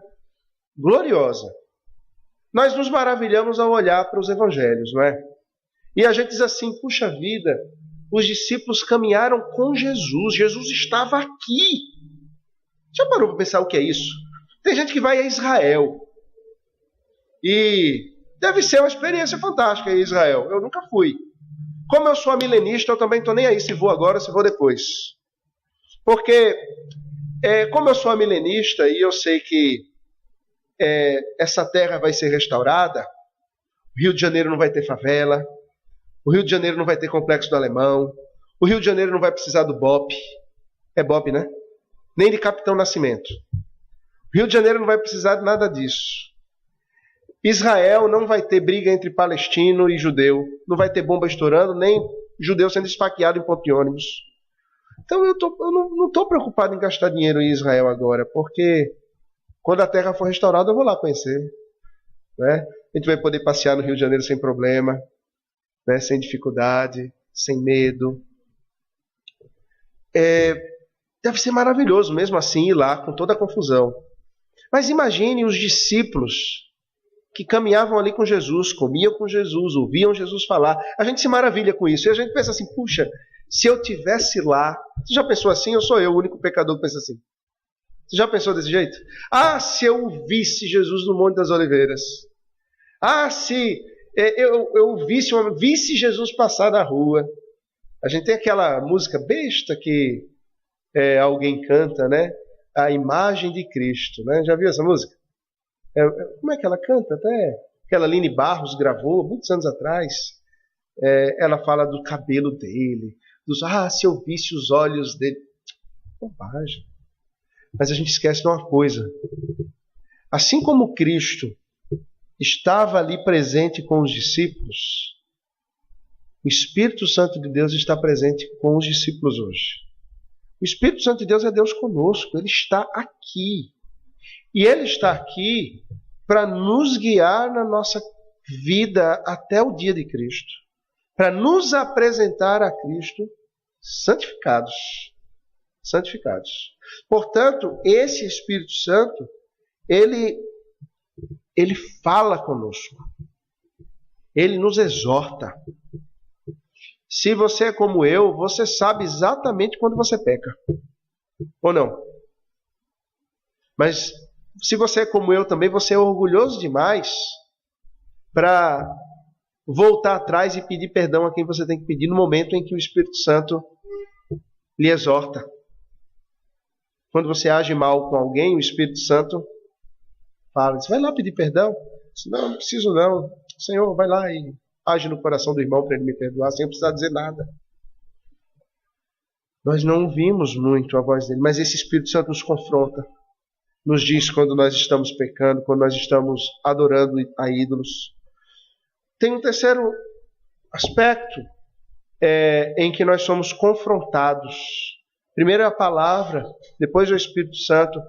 Speaker 1: gloriosa. Nós nos maravilhamos ao olhar para os evangelhos, não é? E a gente diz assim, puxa vida, os discípulos caminharam com Jesus. Jesus estava aqui. Já parou para pensar o que é isso? Tem gente que vai a Israel. E deve ser uma experiência fantástica em Israel. Eu nunca fui. Como eu sou milenista, eu também estou nem aí se vou agora ou se vou depois. Porque, como eu sou milenista e eu sei que essa terra vai ser restaurada, o Rio de Janeiro não vai ter favela, o Rio de Janeiro não vai ter complexo do Alemão, o Rio de Janeiro não vai precisar do BOP. É BOP, né? Nem de Capitão Nascimento. O Rio de Janeiro não vai precisar de nada disso. Israel não vai ter briga entre palestino e judeu. Não vai ter bomba estourando, nem judeu sendo esfaqueado em ponto de ônibus. Então eu não estou preocupado em gastar dinheiro em Israel agora, porque quando a terra for restaurada eu vou lá conhecer. Né? A gente vai poder passear no Rio de Janeiro sem problema, né? Sem dificuldade, sem medo. Deve ser maravilhoso mesmo assim ir lá com toda a confusão. Mas imagine os discípulos que caminhavam ali com Jesus, comiam com Jesus, ouviam Jesus falar. A gente se maravilha com isso. E a gente pensa assim, puxa, se eu tivesse lá... Você já pensou assim? Ou sou eu o único pecador que pensa assim? Você já pensou desse jeito? Ah, se eu visse Jesus no Monte das Oliveiras. Ah, se eu visse Jesus passar na rua. A gente tem aquela música besta que alguém canta, né? A imagem de Cristo, né? Já viu essa música? Como é que ela canta? Até aquela Aline Barros gravou muitos anos atrás. Ela fala do cabelo dele, se eu visse os olhos dele. Bobagem. Mas a gente esquece de uma coisa. Assim como Cristo estava ali presente com os discípulos, o Espírito Santo de Deus está presente com os discípulos hoje. O Espírito Santo de Deus é Deus conosco. Ele está aqui. E Ele está aqui para nos guiar na nossa vida até o dia de Cristo. Para nos apresentar a Cristo santificados. Santificados. Portanto, esse Espírito Santo, ele fala conosco. Ele nos exorta. Se você é como eu, você sabe exatamente quando você peca. Ou não? Mas se você é como eu também, você é orgulhoso demais para voltar atrás e pedir perdão a quem você tem que pedir no momento em que o Espírito Santo lhe exorta. Quando você age mal com alguém, o Espírito Santo fala, vai lá pedir perdão. Não preciso não. Senhor, vai lá e age no coração do irmão para ele me perdoar, sem precisar dizer nada. Nós não ouvimos muito a voz dele, mas esse Espírito Santo nos confronta. Nos diz quando nós estamos pecando, quando nós estamos adorando a ídolos. Tem um terceiro aspecto em que nós somos confrontados. Primeiro é a palavra, depois é o Espírito Santo.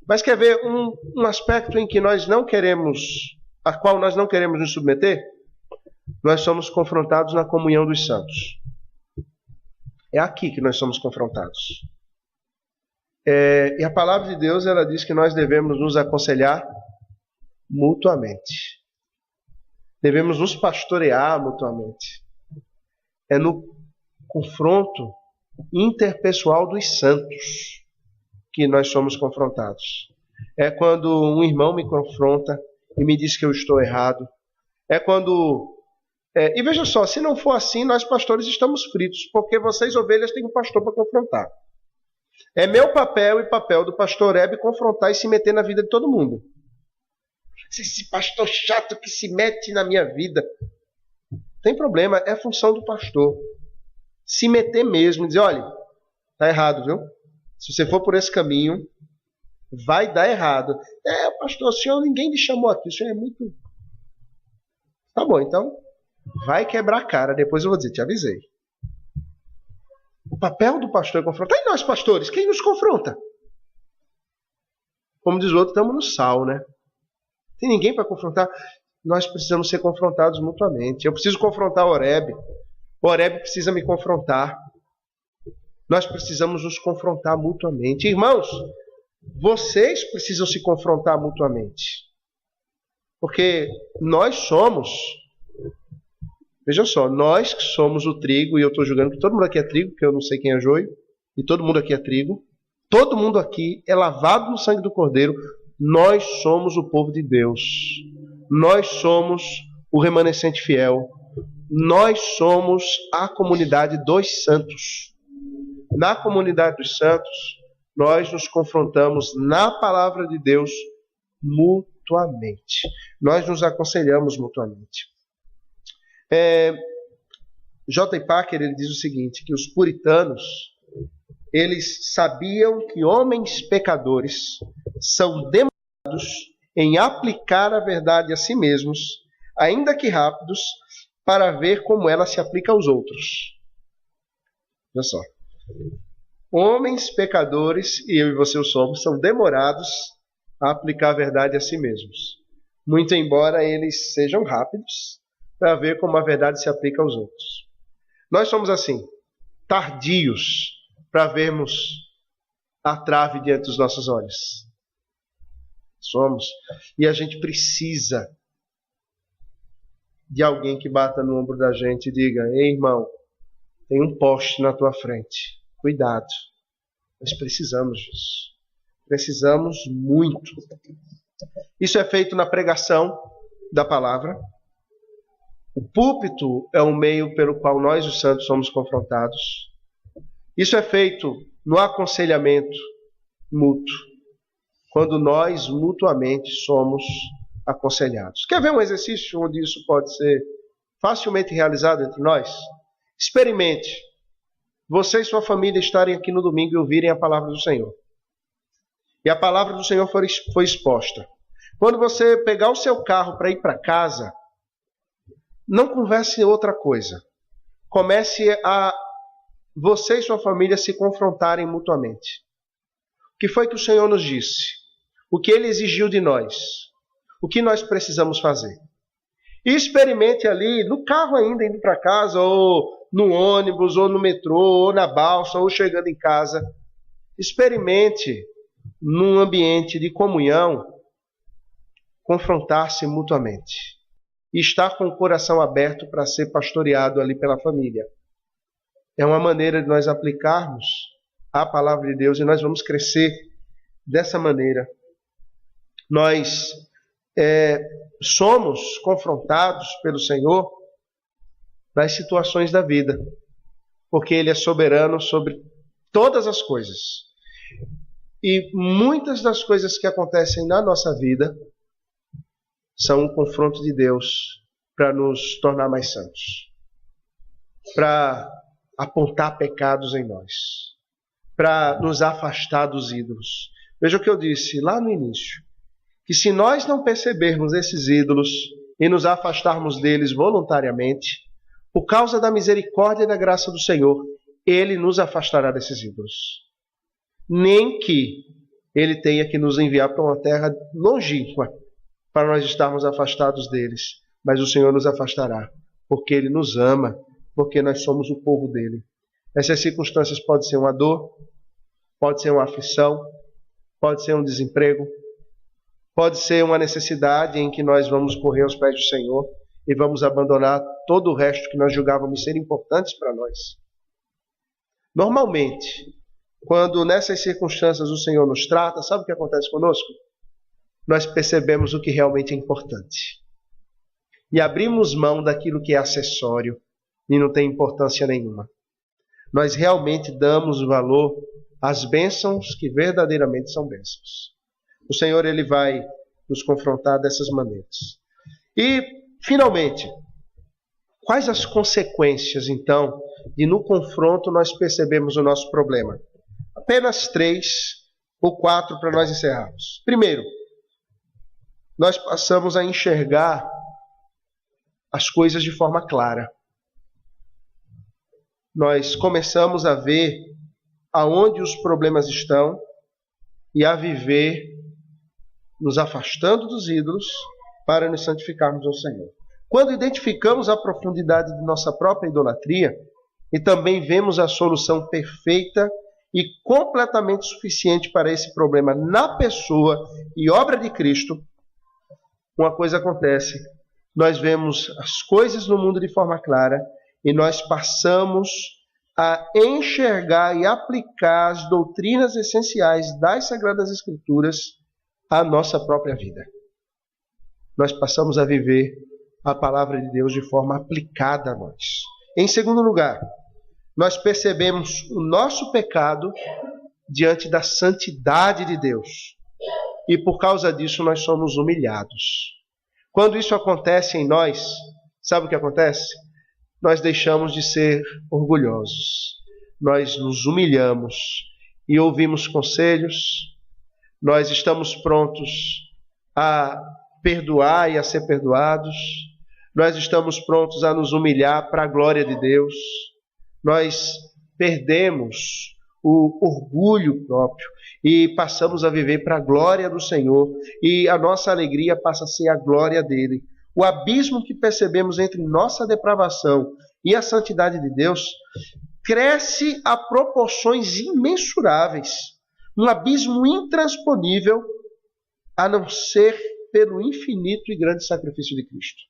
Speaker 1: Mas quer ver um aspecto em que nós não queremos, a qual nós não queremos nos submeter? Nós somos confrontados na comunhão dos santos. É aqui que nós somos confrontados. E a palavra de Deus, ela diz que nós devemos nos aconselhar mutuamente. Devemos nos pastorear mutuamente. É no confronto interpessoal dos santos que nós somos confrontados. É quando um irmão me confronta e me diz que eu estou errado. É quando... e veja só, se não for assim, nós pastores estamos fritos, porque vocês, ovelhas, têm um pastor para confrontar. É meu papel e papel do pastor Hebe confrontar e se meter na vida de todo mundo. Esse pastor chato que se mete na minha vida. Tem problema, é a função do pastor. Se meter mesmo, dizer, olha, tá errado, viu? Se você for por esse caminho, vai dar errado. Pastor, o senhor, ninguém lhe chamou aqui, o senhor é muito... Tá bom, então, vai quebrar a cara, depois eu vou dizer, te avisei. O papel do pastor é confrontar. E nós, pastores, quem nos confronta? Como diz o outro, estamos no sal, né? Tem ninguém para confrontar. Nós precisamos ser confrontados mutuamente. Eu preciso confrontar o Oreb. O Oreb precisa me confrontar. Nós precisamos nos confrontar mutuamente. Irmãos, vocês precisam se confrontar mutuamente. Porque nós somos Veja só, nós que somos o trigo, e eu estou julgando que todo mundo aqui é trigo, porque eu não sei quem é joio, e todo mundo aqui é trigo, todo mundo aqui é lavado no sangue do Cordeiro, nós somos o povo de Deus, nós somos o remanescente fiel, nós somos a comunidade dos santos. Na comunidade dos santos, nós nos confrontamos na palavra de Deus mutuamente. Nós nos aconselhamos mutuamente. J. Packer, ele diz o seguinte, que os puritanos, eles sabiam que homens pecadores são demorados em aplicar a verdade a si mesmos, ainda que rápidos, para ver como ela se aplica aos outros. Olha só. Homens pecadores, e eu e você o somos, são demorados a aplicar a verdade a si mesmos. Muito embora eles sejam rápidos para ver como a verdade se aplica aos outros. Nós somos assim, tardios para vermos a trave diante dos nossos olhos. Somos. E a gente precisa de alguém que bata no ombro da gente e diga: ei, irmão, tem um poste na tua frente. Cuidado. Nós precisamos disso. Precisamos muito. Isso é feito na pregação da palavra. O púlpito é um meio pelo qual nós, os santos, somos confrontados. Isso é feito no aconselhamento mútuo, quando nós mutuamente somos aconselhados. Quer ver um exercício onde isso pode ser facilmente realizado entre nós? Experimente. Você e sua família estarem aqui no domingo e ouvirem a palavra do Senhor. E a palavra do Senhor foi exposta. Quando você pegar o seu carro para ir para casa, não converse outra coisa. Comece a você e sua família se confrontarem mutuamente. O que foi que o Senhor nos disse? O que Ele exigiu de nós? O que nós precisamos fazer? E experimente ali, no carro ainda, indo para casa, ou no ônibus, ou no metrô, ou na balsa, ou chegando em casa. Experimente, num ambiente de comunhão, confrontar-se mutuamente. E estar com o coração aberto para ser pastoreado ali pela família. É uma maneira de nós aplicarmos a palavra de Deus e nós vamos crescer dessa maneira. Nós somos confrontados pelo Senhor nas situações da vida, porque Ele é soberano sobre todas as coisas. E muitas das coisas que acontecem na nossa vida são um confronto de Deus para nos tornar mais santos, para apontar pecados em nós, para nos afastar dos ídolos. Veja o que eu disse lá no início, que se nós não percebermos esses ídolos e nos afastarmos deles voluntariamente, por causa da misericórdia e da graça do Senhor, Ele nos afastará desses ídolos. Nem que Ele tenha que nos enviar para uma terra longínqua, para nós estarmos afastados deles. Mas o Senhor nos afastará, porque Ele nos ama, porque nós somos o povo dEle. Essas circunstâncias podem ser uma dor, pode ser uma aflição, pode ser um desemprego, pode ser uma necessidade em que nós vamos correr aos pés do Senhor e vamos abandonar todo o resto que nós julgávamos ser importantes para nós. Normalmente, quando nessas circunstâncias o Senhor nos trata, sabe o que acontece conosco? Nós percebemos o que realmente é importante. E abrimos mão daquilo que é acessório e não tem importância nenhuma. Nós realmente damos valor às bênçãos que verdadeiramente são bênçãos. O Senhor, Ele vai nos confrontar dessas maneiras. E, finalmente, quais as consequências, então, de no confronto nós percebemos o nosso problema? Apenas 3 ou 4 para nós encerrarmos. Primeiro, nós passamos a enxergar as coisas de forma clara. Nós começamos a ver aonde os problemas estão e a viver nos afastando dos ídolos para nos santificarmos ao Senhor. Quando identificamos a profundidade de nossa própria idolatria e também vemos a solução perfeita e completamente suficiente para esse problema na pessoa e obra de Cristo, uma coisa acontece. nós vemos as coisas no mundo de forma clara e nós passamos a enxergar e aplicar as doutrinas essenciais das Sagradas Escrituras à nossa própria vida. Nós passamos a viver a palavra de Deus de forma aplicada a nós. Em segundo lugar, nós percebemos o nosso pecado diante da santidade de Deus. E por causa disso nós somos humilhados. Quando isso acontece em nós, sabe o que acontece? Nós deixamos de ser orgulhosos. Nós nos humilhamos e ouvimos conselhos. Nós estamos prontos a perdoar e a ser perdoados. Nós estamos prontos a nos humilhar para a glória de Deus. Nós perdemos o orgulho próprio e passamos a viver para a glória do Senhor, e a nossa alegria passa a ser a glória dele. O abismo que percebemos entre nossa depravação e a santidade de Deus cresce a proporções imensuráveis, um abismo intransponível, a não ser pelo infinito e grande sacrifício de Cristo.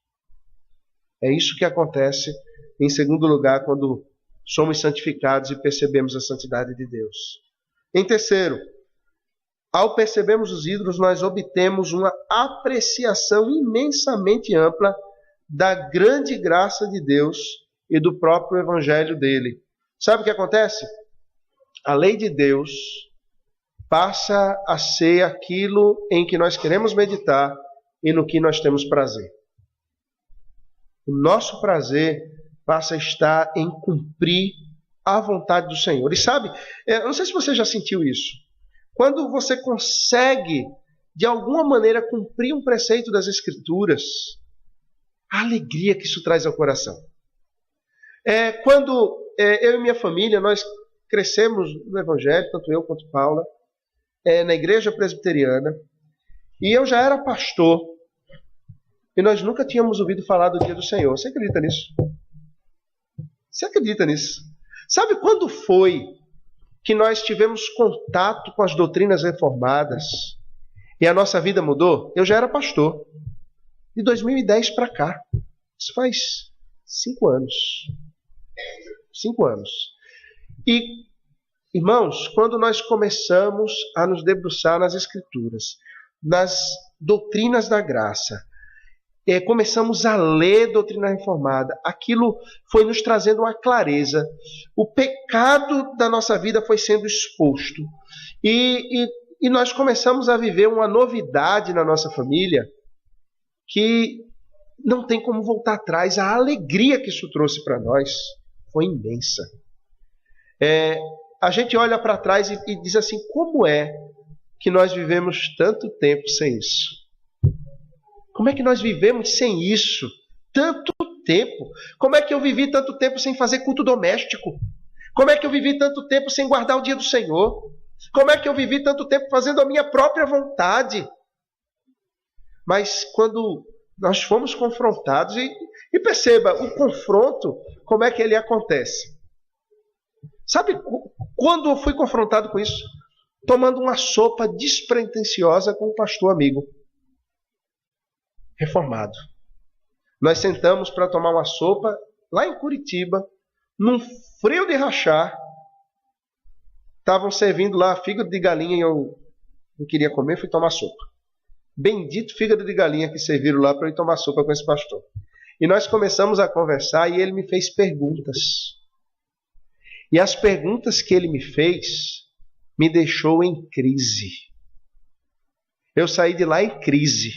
Speaker 1: É isso que acontece, em segundo lugar, quando somos santificados e percebemos a santidade de Deus. Em terceiro, ao percebermos os ídolos, nós obtemos uma apreciação imensamente ampla da grande graça de Deus e do próprio evangelho dele. Sabe o que acontece? A lei de Deus passa a ser aquilo em que nós queremos meditar e no que nós temos prazer. O nosso prazer passa a estar em cumprir a vontade do Senhor. E sabe, eu não sei se você já sentiu isso. Quando você consegue, de alguma maneira, cumprir um preceito das Escrituras, a alegria que isso traz ao coração. Quando eu e minha família, nós crescemos no Evangelho, tanto eu quanto Paula, na igreja presbiteriana, e eu já era pastor, e nós nunca tínhamos ouvido falar do dia do Senhor. Você acredita nisso? Você acredita nisso? Sabe quando foi que nós tivemos contato com as doutrinas reformadas e a nossa vida mudou? Eu já era pastor. De 2010 para cá. Isso faz 5 anos. 5 anos. E, irmãos, quando nós começamos a nos debruçar nas Escrituras, nas doutrinas da graça, começamos a ler doutrina reformada, aquilo foi nos trazendo uma clareza. O pecado da nossa vida foi sendo exposto. E nós começamos a viver uma novidade na nossa família que não tem como voltar atrás. A alegria que isso trouxe para nós foi imensa. A gente olha para trás e diz assim, como é que nós vivemos tanto tempo sem isso? Como é que nós vivemos sem isso? Tanto tempo. Como é que eu vivi tanto tempo sem fazer culto doméstico? Como é que eu vivi tanto tempo sem guardar o dia do Senhor? Como é que eu vivi tanto tempo fazendo a minha própria vontade? Mas quando nós fomos confrontados, e perceba, o confronto, como é que ele acontece? Sabe quando eu fui confrontado com isso? Tomando uma sopa despretensiosa com um pastor amigo reformado. Nós sentamos para tomar uma sopa lá em Curitiba, num frio de rachar. Estavam servindo lá fígado de galinha e eu não queria comer, fui tomar sopa. Bendito fígado de galinha que serviram lá para eu ir tomar sopa com esse pastor. E nós começamos a conversar e ele me fez perguntas. E as perguntas que ele me fez me deixou em crise. Eu saí de lá em crise.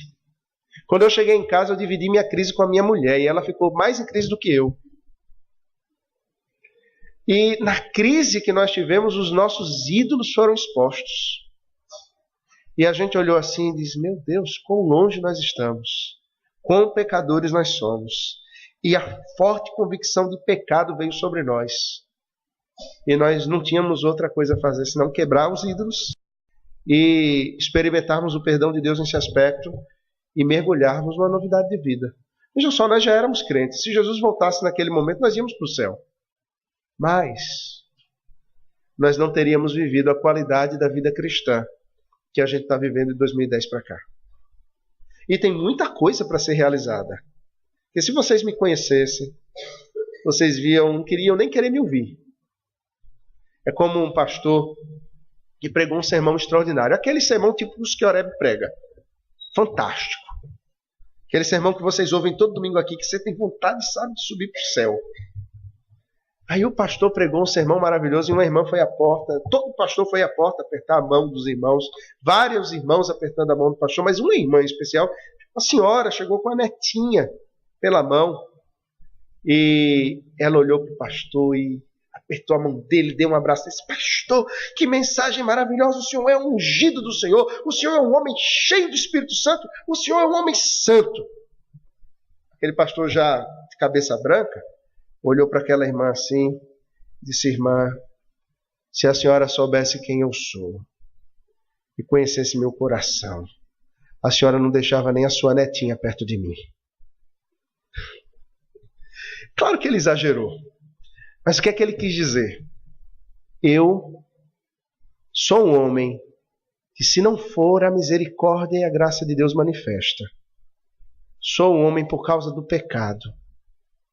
Speaker 1: Quando eu cheguei em casa, eu dividi minha crise com a minha mulher e ela ficou mais em crise do que eu. E na crise que nós tivemos, os nossos ídolos foram expostos. E a gente olhou assim e disse, meu Deus, quão longe nós estamos. Quão pecadores nós somos. E a forte convicção de pecado veio sobre nós. E nós não tínhamos outra coisa a fazer senão quebrar os ídolos e experimentarmos o perdão de Deus nesse aspecto e mergulharmos numa novidade de vida. Vejam só, nós já éramos crentes. Se Jesus voltasse naquele momento, nós íamos para o céu. Mas nós não teríamos vivido a qualidade da vida cristã que a gente está vivendo de 2010 para cá. E tem muita coisa para ser realizada. Porque se vocês me conhecessem, vocês viam, não queriam nem querer me ouvir. É como um pastor que pregou um sermão extraordinário. Aquele sermão tipo os que Oreb prega. Fantástico. Aquele sermão que vocês ouvem todo domingo aqui, que você tem vontade, sabe, de subir para o céu. Aí o pastor pregou um sermão maravilhoso e uma irmã foi à porta. Todo pastor foi à porta apertar a mão dos irmãos. Vários irmãos apertando a mão do pastor, mas uma irmã em especial, uma senhora, chegou com a netinha pela mão. E ela olhou para o pastor e apertou a mão dele, deu um abraço e disse: pastor, que mensagem maravilhosa, o senhor é um ungido do Senhor, o senhor é um homem cheio do Espírito Santo, o senhor é um homem santo. Aquele pastor já de cabeça branca, olhou para aquela irmã assim, disse: irmã, se a senhora soubesse quem eu sou e conhecesse meu coração, a senhora não deixava nem a sua netinha perto de mim. Claro que ele exagerou. Mas o que é que ele quis dizer? Eu sou um homem que, se não for a misericórdia e a graça de Deus manifesta, sou um homem por causa do pecado,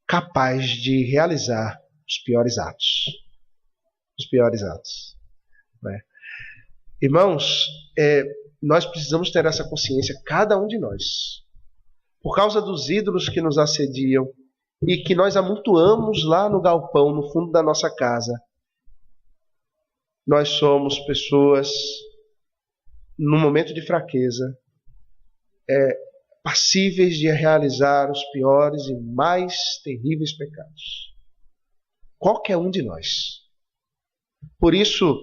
Speaker 1: capaz de realizar os piores atos. Os piores atos. Né? Irmãos, nós precisamos ter essa consciência, cada um de nós. Por causa dos ídolos que nos assediam, e que nós amontoamos lá no galpão, no fundo da nossa casa. Nós somos pessoas, num momento de fraqueza, passíveis de realizar os piores e mais terríveis pecados. Qualquer um de nós. Por isso,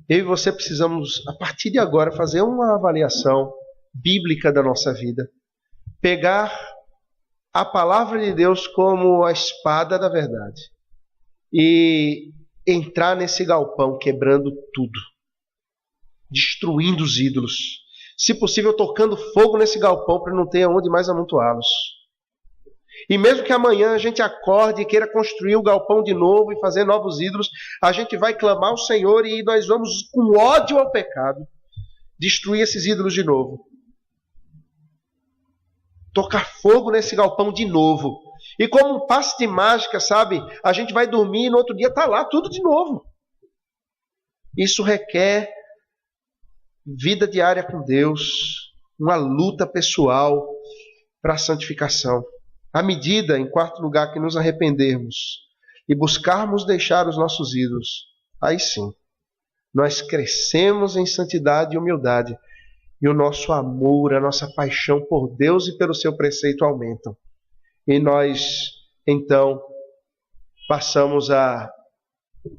Speaker 1: eu e você precisamos, a partir de agora, fazer uma avaliação bíblica da nossa vida. Pegar a palavra de Deus como a espada da verdade e entrar nesse galpão quebrando tudo, destruindo os ídolos, se possível tocando fogo nesse galpão para não ter aonde mais amontoá-los. E mesmo que amanhã a gente acorde e queira construir o galpão de novo e fazer novos ídolos, a gente vai clamar ao Senhor e nós vamos, com ódio ao pecado, destruir esses ídolos de novo. Tocar fogo nesse galpão de novo. E como um passe de mágica, sabe? A gente vai dormir e no outro dia está lá tudo de novo. Isso requer vida diária com Deus, uma luta pessoal para a santificação. À medida, em quarto lugar, que nos arrependermos e buscarmos deixar os nossos ídolos, aí sim, nós crescemos em santidade e humildade. E o nosso amor, a nossa paixão por Deus e pelo seu preceito aumentam. E nós, então, passamos a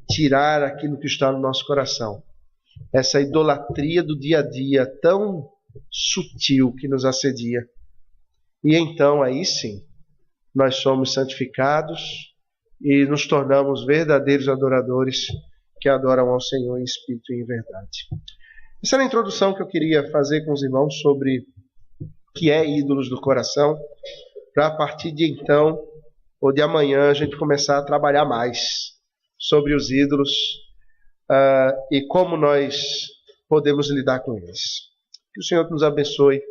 Speaker 1: tirar aquilo que está no nosso coração. Essa idolatria do dia a dia tão sutil que nos assedia. E então, aí sim, nós somos santificados e nos tornamos verdadeiros adoradores que adoram ao Senhor em espírito e em verdade. Essa era a introdução que eu queria fazer com os irmãos sobre o que é ídolos do coração, para a partir de então, ou de amanhã, a gente começar a trabalhar mais sobre os ídolos e como nós podemos lidar com eles. Que o Senhor nos abençoe